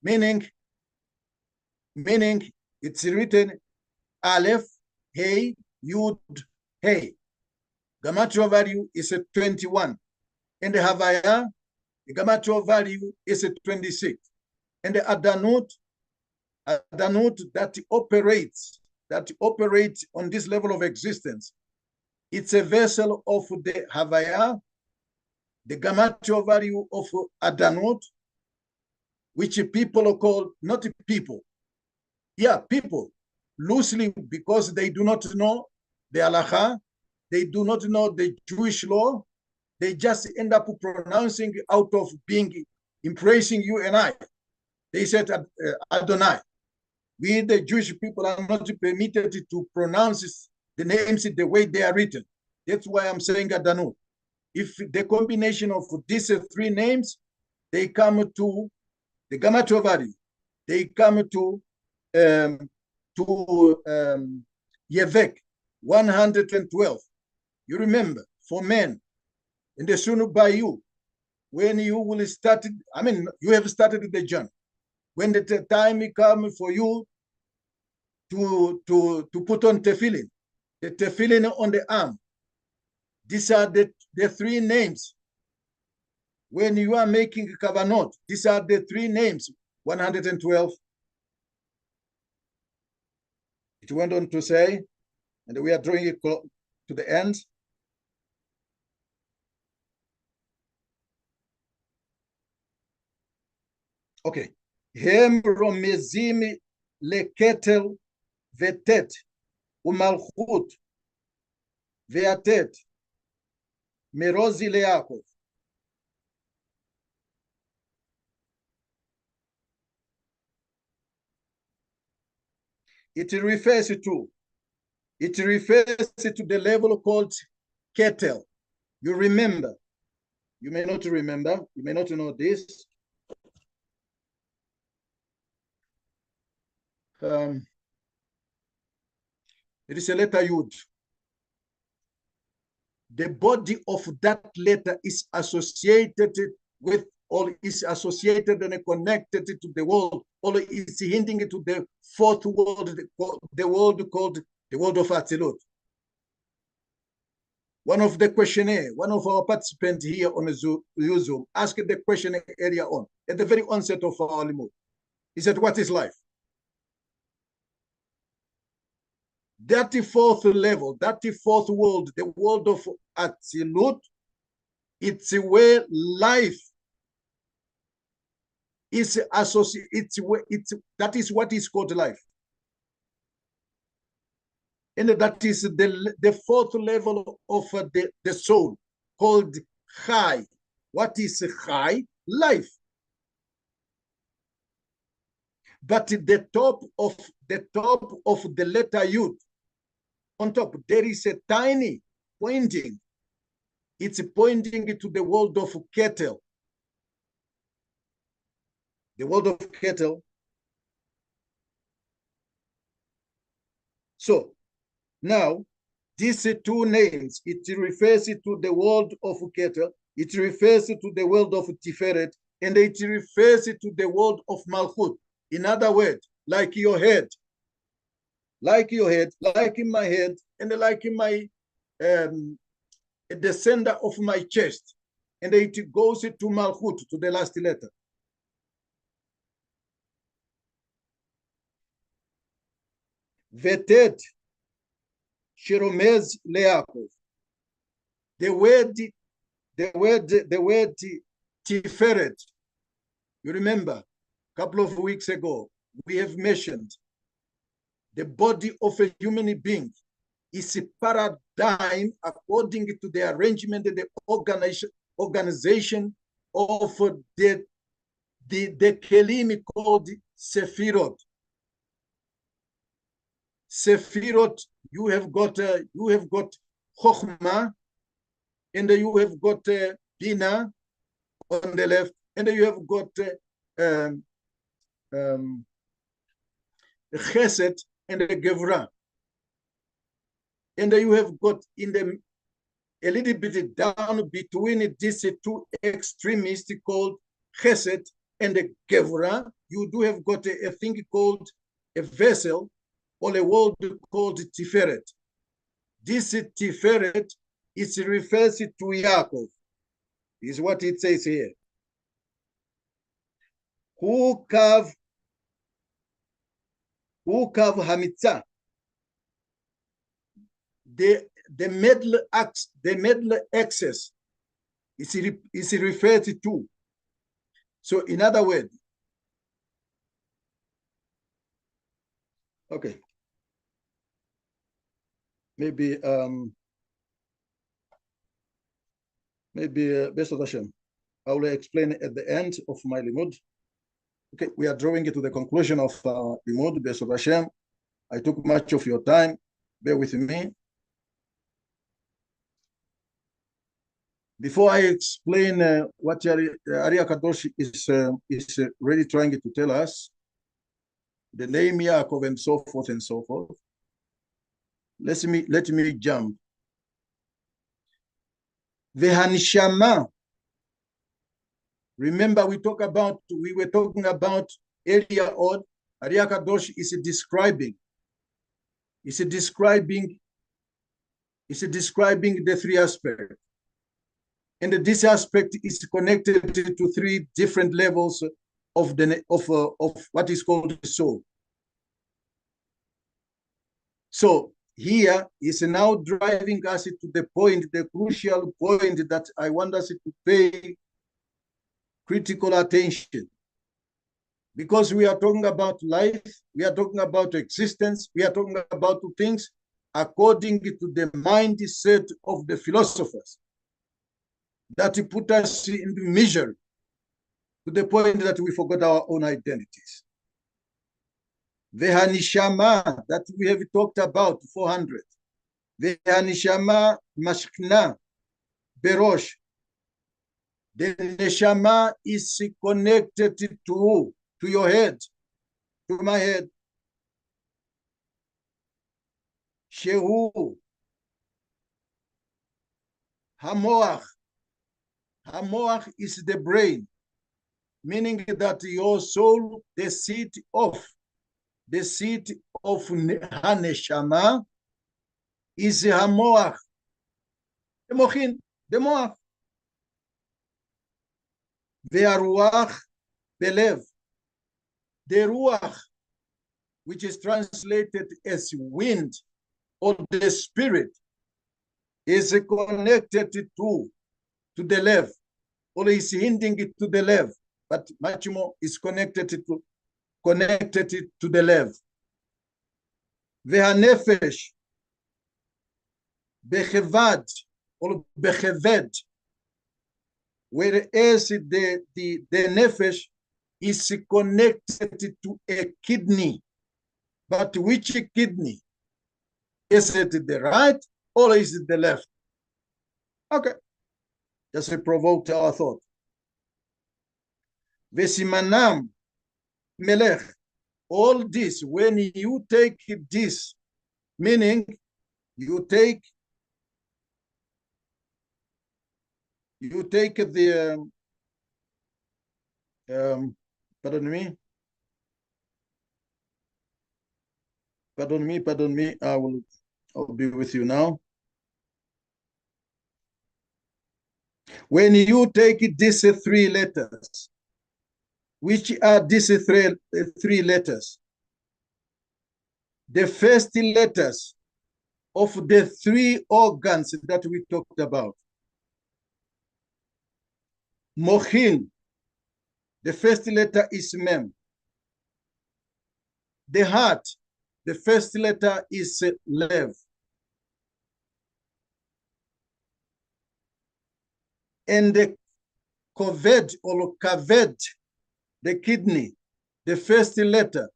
Meaning it's written Aleph, Hey, Yud, Hey. Gematria value is a 21. And the Havaya, the Gematria value is a 26. And the Adanut that operates on this level of existence, it's a vessel of the Havaya, the Gematria value of Adanut, which people call, not people, people, loosely, because they do not know the halacha, they do not know the Jewish law, they just end up pronouncing out of being, impressing you and I. They said Adonai. We, the Jewish people, are not permitted to pronounce the names the way they are written. That's why I'm saying Adanut. If the combination of these three names, they come to the Gematria value, they come to Yevek, 112. You remember, for men, and as soon by you, when you will start, you have started the journey. When the time comes for you to put on tefillin, the tefillin on the arm, these are the three names. When you are making kavanot, these are the three names, 112. It went on to say, and we are drawing it to the end. Okay. Hem romezim leketel vetet umalchut veatet merozi leakov. It refers to the level called Ketel. You remember, you may not remember, you may not know this. It is a letter Yud. The body of that letter is associated with, or is associated and connected to the world, or is hinting to the fourth world, the world called the world of Atzilut. One of the questionnaire, one of our participants here on Zoom asked the question earlier on, at the very onset of our limud. He said, what is life? That fourth level, that fourth world, the world of Atzilut, it's where life is associated, that is what is called life. And that is the fourth level of the soul, called Chai. What is Chai? Life. But the top of the letter Yud, on top, there is a tiny pointing. It's pointing to the world of Ketel. the world of cattle. So now, these two names, it refers to the world of cattle, it refers to the world of Tiferet, and it refers to the world of Malchut. In other words, like your head, like in my head, and like in my the center of my chest, and it goes to Malchut, to the last letter. Vetet Sheromez Leakov. The word Tiferet. You remember, a couple of weeks ago, we have mentioned the body of a human being is a paradigm according to the arrangement and the organization of the kelim called Sephirot. Sephirot, you have got Chokhmah, and you have got Bina on the left, and you have got Chesed and the Gevra. And you have got in the a little bit down between these two extremists called Chesed and the Gevra, you do have got a thing called a vessel or a world called Tiferet. This Tiferet is refers to Yaakov, is what it says here. Who kav Hamitzah, the middle axis is referred to. So in other words, okay, maybe Best of Hashem, I will explain at the end of my limud. Okay, we are drawing it to the conclusion of limud, Best of Hashem. I took much of your time. Bear with me. Before I explain what Arya Kadosh is really trying to tell us, the name Yaakov and so forth and so forth, let me jump. The Hanishama. Remember, we were talking about earlier on. Arya Kadosh is describing the three aspects. And this aspect is connected to three different levels of what is called the soul. So here is now driving us to the point, the crucial point that I want us to pay critical attention. Because we are talking about life, we are talking about existence, we are talking about things according to the mindset of the philosophers that put us in misery to the point that we forgot our own identities. The Hanishama that we have talked about, 400. The Hanishama Mashkna Berosh. The Neshama is connected to your head, to my head. Shehu Hamoach. Hamoach is the brain, meaning that your soul, the seat of Haneshama is Hamoach. The Mochin, the Moach. The Ruach, the Lev. The Ruach, which is translated as wind or the spirit, is connected to the Lev, or is hinting it to the Lev, but much more is connected to the Lev. Vehanefesh, bechevad, or becheved, whereas the nefesh is connected to a kidney. But which kidney? Is it the right or is it the left? Okay. Just provoked our thought. Vesimanam melech. All this, when you take this, meaning you take the pardon me, I'll be with you now. When you take these three letters, which are these three letters, the first letters of the three organs that we talked about. Mochin, the first letter is mem. The heart, the first letter is lev. And the koved or kaved, the kidney, the first letter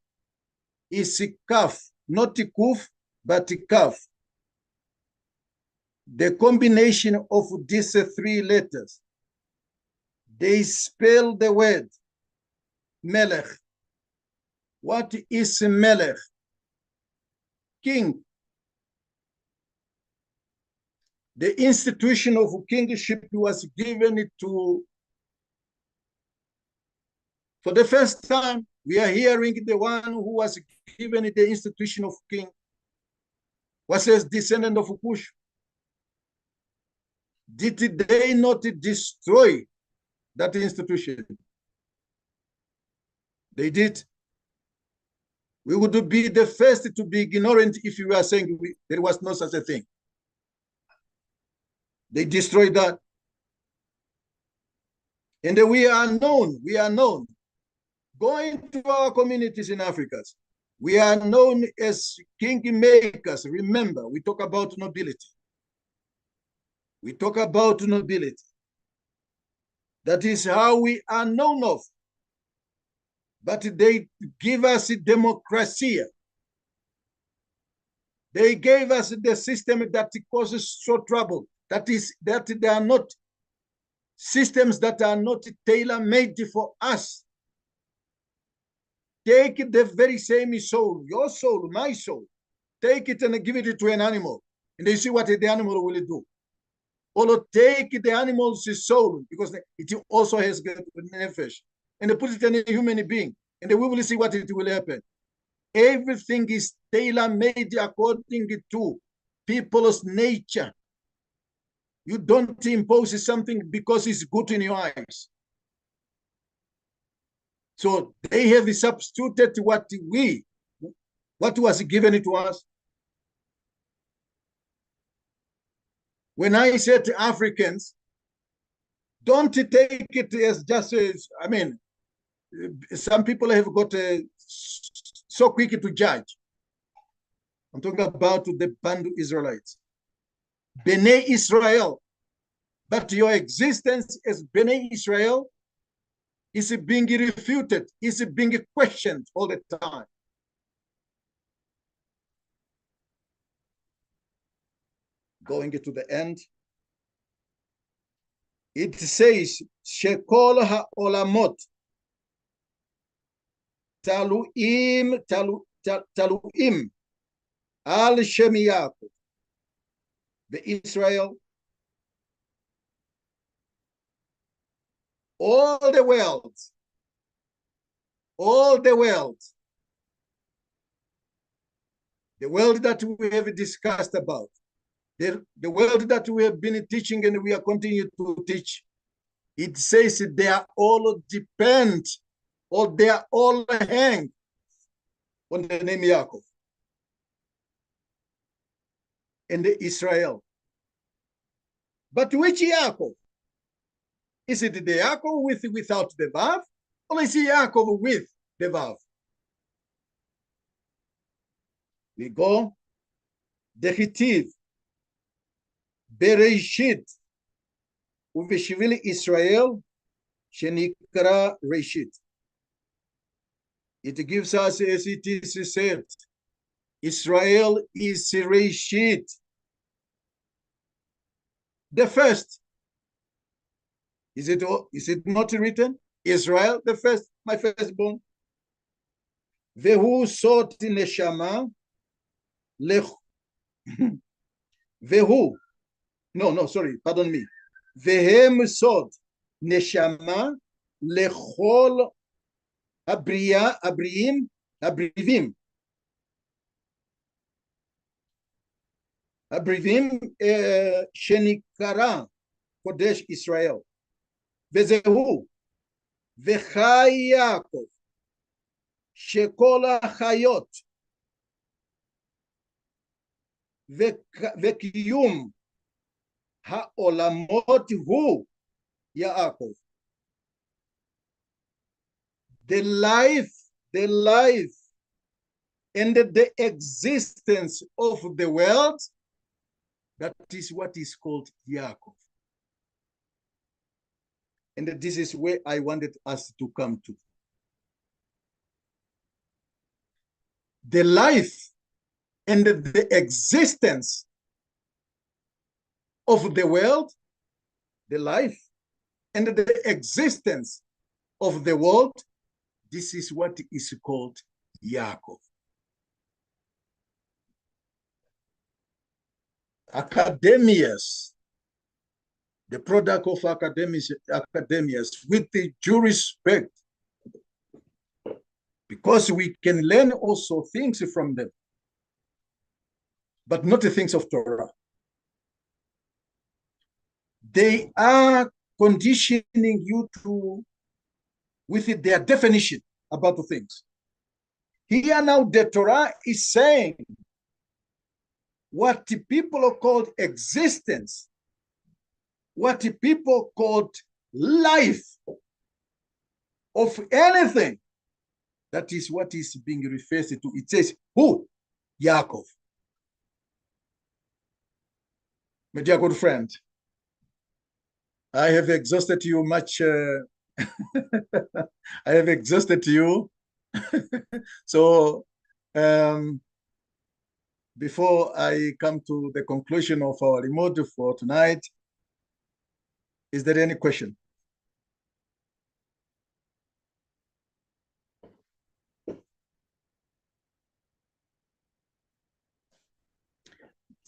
is kaf, not kuf, but kaf. The combination of these three letters, they spell the word melech. What is melech? King. The institution of kingship was given to, for the first time, we are hearing the one who was given the institution of king was a descendant of Cush. Did they not destroy that institution? They did. We would be the first to be ignorant if we were saying there was no such a thing. They destroyed that. And we are known. Going to our communities in Africa, we are known as king makers. Remember, we talk about nobility. That is how we are known of. But they give us democracy. They gave us the system that causes so trouble. That they are not systems that are not tailor-made for us. Take the very same soul, your soul, my soul, take it and give it to an animal, and they see what the animal will do. Or take the animal's soul, because it also has nefesh, and they put it in a human being, and we will see what it will happen. Everything is tailor-made according to people's nature. You don't impose something because it's good in your eyes. So they have substituted what was given to us. When I said to Africans, don't take it as just as, some people have got so quick to judge. I'm talking about the Bantu Israelites. Bnei Israel. But your existence as Bnei Israel is being refuted, is being questioned all the time. Going to the end, it says, Shekol ha'olamot taluim al Shem Yaakov. The Israel, all the world that we have discussed about, the world that we have been teaching and we are continuing to teach, it says they are all depend, or they are all hang on the name Yaakov and the Israel. But which Yaakov? Is it the Yaakov without the Vav, or is it Yaakov with the Vav? We go, the Hitiv, Bereshit, Uveshivili Israel, Shenikra Reshit. It gives us, as it is said, Israel is Reshit. The first. Is it not written? Israel, the first, my firstborn. והוא סוד נשמה, והוא, pardon me, והם סוד נשמה לכל הבריאים שנקרא קודש ישראל, וזהו וחי יעקב שכל החיות וקיום העולמות הוא יעקב. The life and the existence of the world, that is what is called Yaakov. And this is where I wanted us to come to. The life and the existence of the world, the life and the existence of the world, this is what is called Yaakov. Academias, the product of academias, with the due respect, because we can learn also things from them, but not the things of Torah. They are conditioning you to, with their definition about the things. Here now the Torah is saying what the people called existence, what the people called life of anything. That is what is being referred to. It says, who? Yaakov. My dear good friend, I have exhausted you much. I have exhausted you. So before I come to the conclusion of our remote for tonight, is there any question?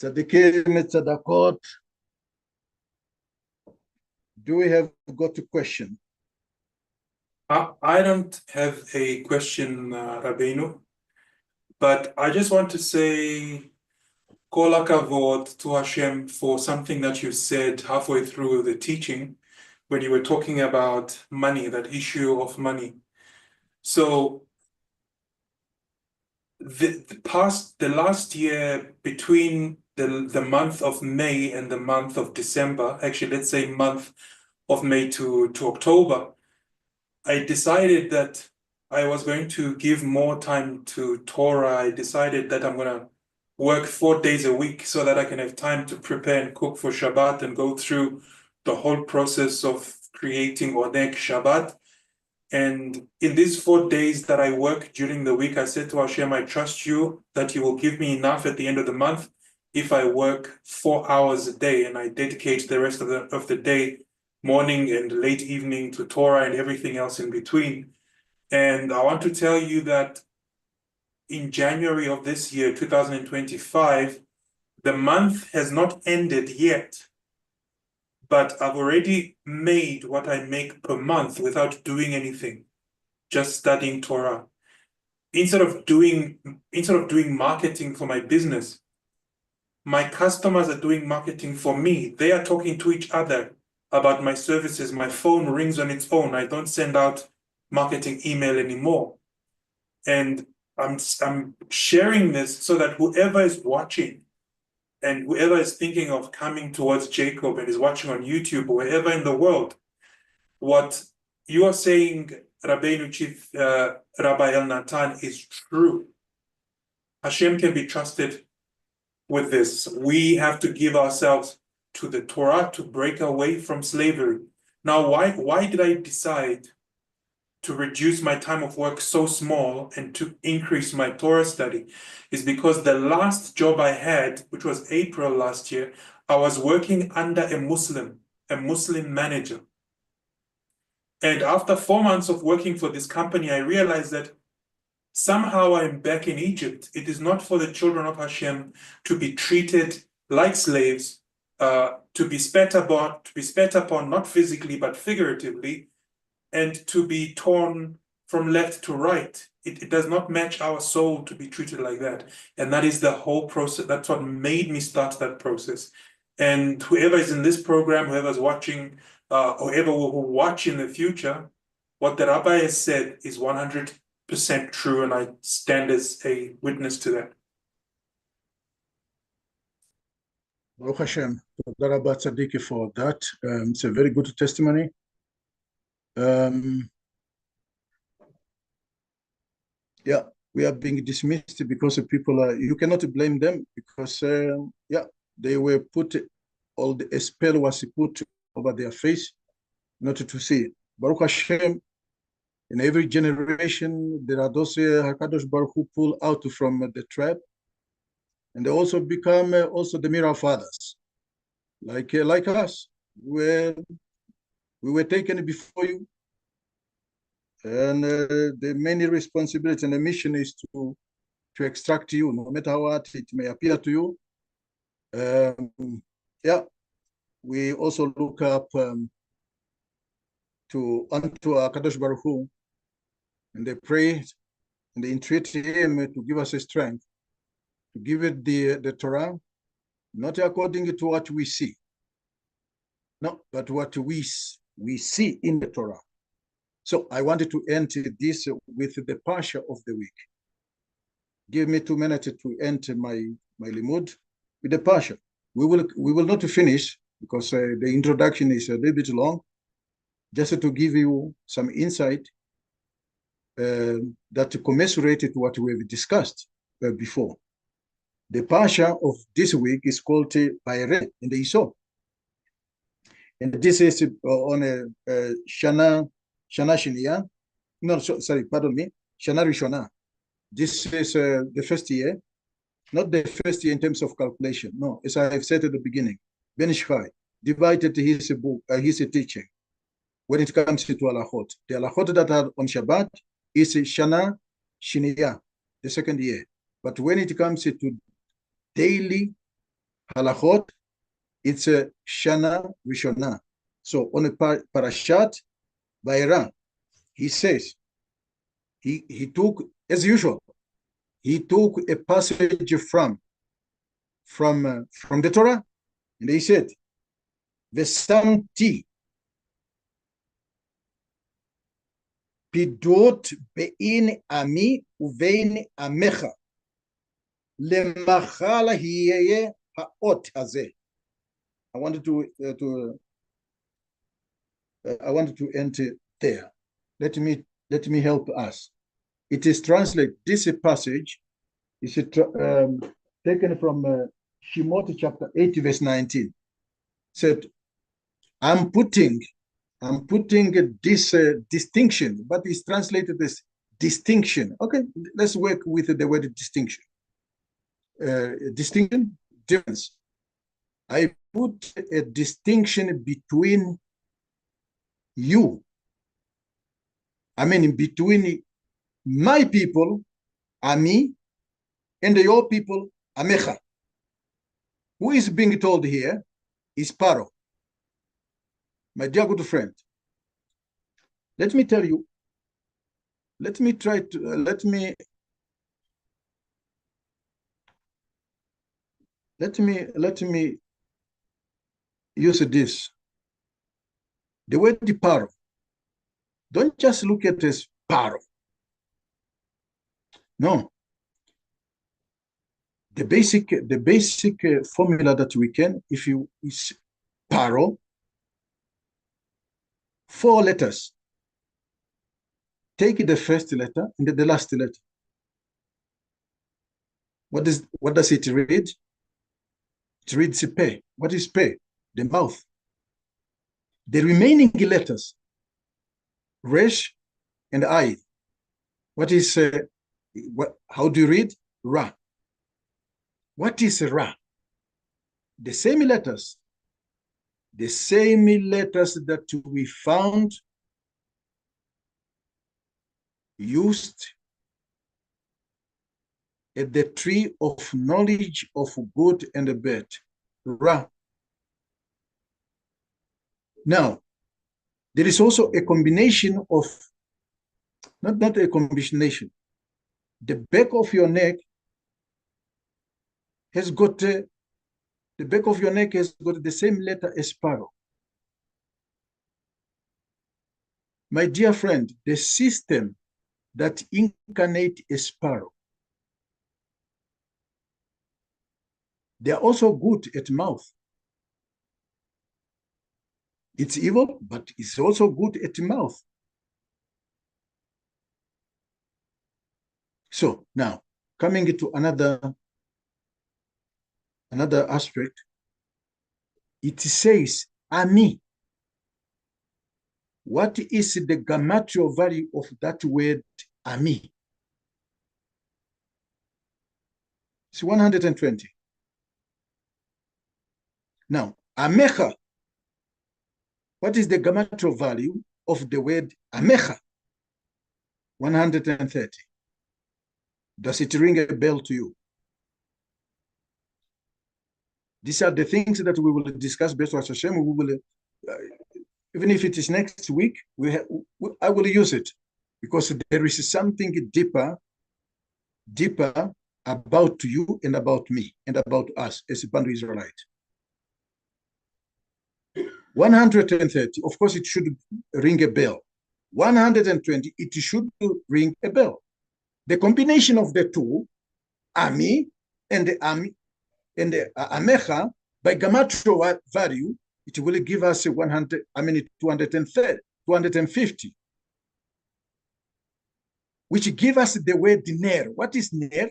Tzadikim, tzadakot, do we have got a question? I don't have a question, Rabbeinu, but I just want to say Kol hakavod to Hashem for something that you said halfway through the teaching when you were talking about money, that issue of money. So the last year, between the month of May and the month of December, actually let's say month of May to October, I decided that I was going to give more time to Torah. I decided that I'm going to work 4 days a week so that I can have time to prepare and cook for Shabbat and go through the whole process of creating Oneg Shabbat. And in these 4 days that I work during the week, I said to Hashem, I trust you that you will give me enough at the end of the month if I work 4 hours a day and I dedicate the rest of the day, morning and late evening, to Torah and everything else in between. And I want to tell you that in January of this year, 2025, the month has not ended yet, but I've already made what I make per month without doing anything, just studying Torah. Instead of doing marketing for my business, my customers are doing marketing for me. They are talking to each other about my services. My phone rings on its own. I don't send out marketing email anymore. And I'm sharing this so that whoever is watching and whoever is thinking of coming towards Jacob and is watching on YouTube or wherever in the world, what you are saying, Rabbeinu Chief Rabbi Elnatan, is true. Hashem can be trusted with this. We have to give ourselves to the Torah to break away from slavery. Now, why did I decide to reduce my time of work so small and to increase my Torah study? Is because the last job I had, which was April last year, I was working under a Muslim manager. And after 4 months of working for this company, I realized that somehow I'm back in Egypt. It is not for the children of Hashem to be treated like slaves, to be spat upon, not physically but figuratively, and to be torn from left to right. It does not match our soul to be treated like that. And that is the whole process. That's what made me start that process. And whoever is in this program, whoever's watching, whoever will watch in the future, what the rabbi has said is 100% true, and I stand as a witness to that. Baruch Hashem, Toda Rabba Tzaddik for that. It's a very good testimony. Yeah, we are being dismissed because of people are, you cannot blame them because, yeah, they were put, all the spell was put over their face, not to see it. Baruch Hashem, in every generation, there are those Hakadosh Baruch Hu pull out from the trap, and they also become also the mirror of others, like us. We were taken before you, and the main responsibility and the mission is to extract you, no matter what it may appear to you. Yeah, we also look up unto Hakadosh Baruch Hu, and they pray and they entreat him to give us a strength, to give it the Torah, not according to what we see, no, but what we see in the Torah. So I wanted to end this with the Pasha of the week. Give me 2 minutes to end my limud with the Pasha. We will not finish because the introduction is a little bit long, just to give you some insight that commensurated what we have discussed before. The Pasha of this week is called Bayre in the Isop. And this is on a Shana Shiniya. No, sorry, pardon me. Shana Rishona. This is the first year, not the first year in terms of calculation. No, as I have said at the beginning, Ben Ishchai divided his book, his teaching when it comes to halachot. The halachot that are on Shabbat is Shana Shiniya, the second year. But when it comes to daily halachot, it's a Shana Rishona. So on a Parashat Vayera, he says, he took, as usual, he took a passage from the Torah, and he said, Vesamti pidot bein ami uvein amecha lemachal hiyeh haot hazeh. I wanted to enter there. Let me help us. It is translated. This passage is taken from Shemot chapter 8, verse 19. Said, I'm putting this distinction, but it's translated as distinction. Okay, let's work with the word distinction. Distinction, difference. I put a distinction between you. I mean, between my people, Ami, and your people, Amecha. Who is being told here is Paro. My dear good friend, let me tell you, let me use this. The word Paro. Don't just look at it as Paro. No. The basic formula that we can, if you is Paro, 4 letters. Take the first letter and the last letter. What does it read? It reads Pe. What is Pe? The mouth. The remaining letters, Resh and I. What is how do you read? Ra. What is Ra? The same letters that we found used at the tree of knowledge of good and bad. Ra. Now, there is also a combination of, not a combination. The back of your neck has got, the back of your neck has got the same letter as sparrow. My dear friend, the system that incarnate a sparrow, they are also good at mouth. It's evil, but it's also good at mouth. So now, coming to another aspect, it says, Ami. What is the gematria value of that word, Ami? It's 120. Now, Amecha. What is the gematria value of the word Amecha? 130. Does it ring a bell to you? These are the things that we will discuss based on Hashem. We will, even if it is next week, I will use it because there is something deeper about you and about me and about us as a Bantu Israelite. 130, of course, it should ring a bell. 120, it should ring a bell. The combination of the two, Ami and the Amecha, by gematria value, it will give us 250, which give us the word ner. What is ner?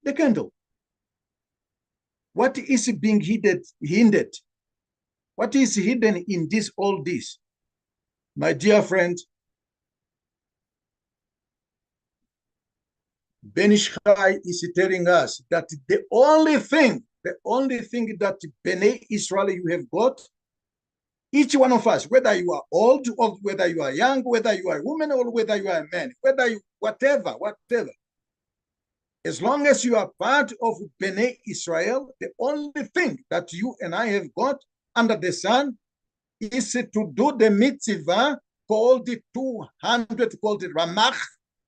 The candle. What is being hindered? What is hidden in all this? My dear friend, Ben Ish Chai is telling us that the only thing that Bnei Israel you have got, each one of us, whether you are old or whether you are young, whether you are a woman or whether you are a man, whether you, whatever, as long as you are part of Bnei Israel, the only thing that you and I have got under the sun is to do the mitzvah called the 200, called the Ramach,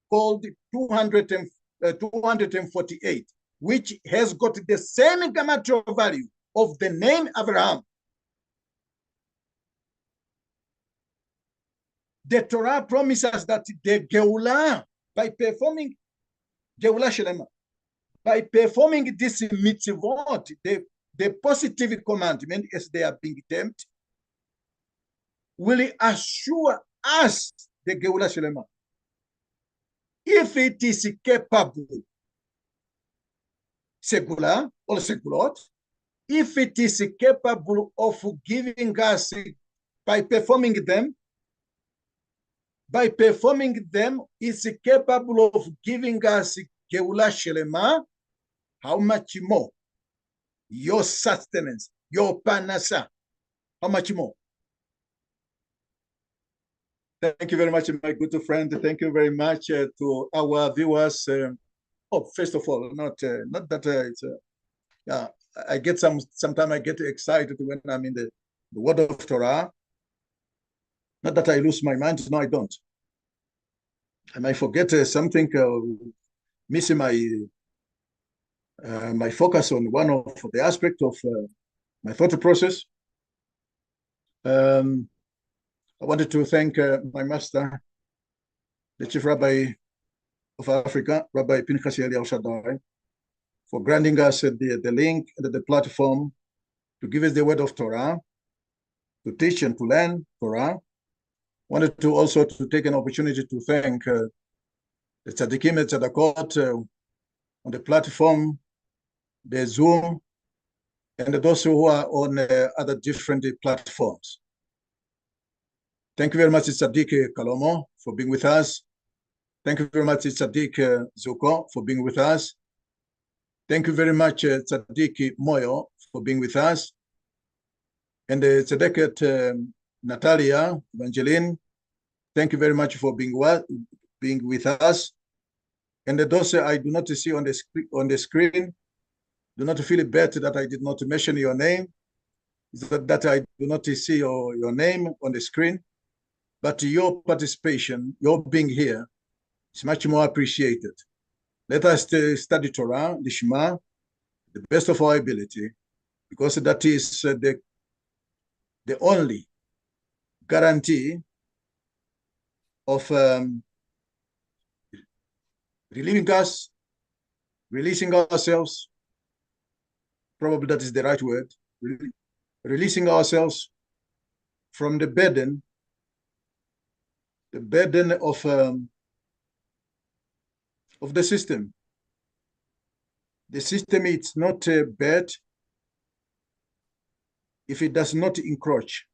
called 248, which has got the same gematria value of the name Abraham. The Torah promises that the Geulah, by performing Geulah Shelema, by performing this mitzvot, the positive commandment as they are being termed, will assure us the Geulah Shelema. If it is capable, secular or seculot, if it is capable of giving us by performing them, is capable of giving us Geulah Shelema, how much more? Your sustenance, your panasa, how much more? Thank you very much, my good friend. Thank you very much to our viewers. First of all, not that it's I get sometimes I get excited when I'm in the word of Torah. Not that I lose my mind. No, I don't. I might forget something, missing my focus on one of the aspects of my thought process. I wanted to thank my master, the Chief Rabbi of Africa, Rabbi Pinchas El Shaddai, for granting us the link and the platform to give us the word of Torah, to teach and to learn Torah. Wanted to also to take an opportunity to thank the Tzaddikim and Tzaddakot on the platform, the Zoom, and those who are on other different platforms. Thank you very much, Tzaddik Kalomo, for being with us. Thank you very much, Tzaddik Zuko, for being with us. Thank you very much, Tzaddik Moyo, for being with us. And Tzaddiket Natalia, Evangeline, thank you very much for being with us. And those I do not see on the screen, do not feel bad that I did not mention your name, that I do not see your name on the screen, but your participation, your being here, is much more appreciated. Let us study Torah, the Shema, the best of our ability, because that is the only guarantee of relieving us, releasing ourselves, probably that is the right word, releasing ourselves from the burden of the system. The system is not bad if it does not encroach,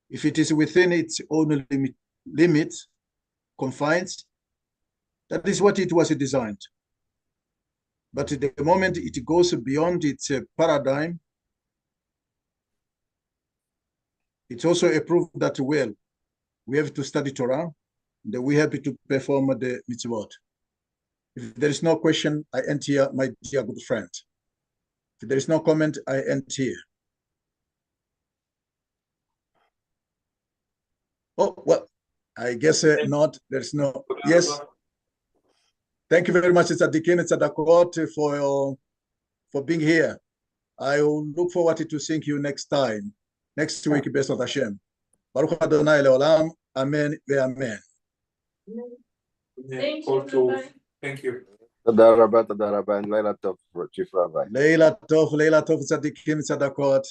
if it is within its own limits, confines. That is what it was designed. But the moment it goes beyond its paradigm, it's also a proof that, well, we have to study Torah, and we have to perform the mitzvot. If there is no question, I end here, my dear good friend. If there is no comment, I end here. Oh, well, I guess not. There's no. Yes. Thank you very much, Tzadikim and Tzadakot, for being here. I will look forward to seeing you next time, next week, B'ezrat Hashem. Baruch Adonai leolam. Amen ve'amen. Thank you. תודה רבה, and לילה טוב, Chief Rabbi. לילה טוב, tzadikim, tzadakot.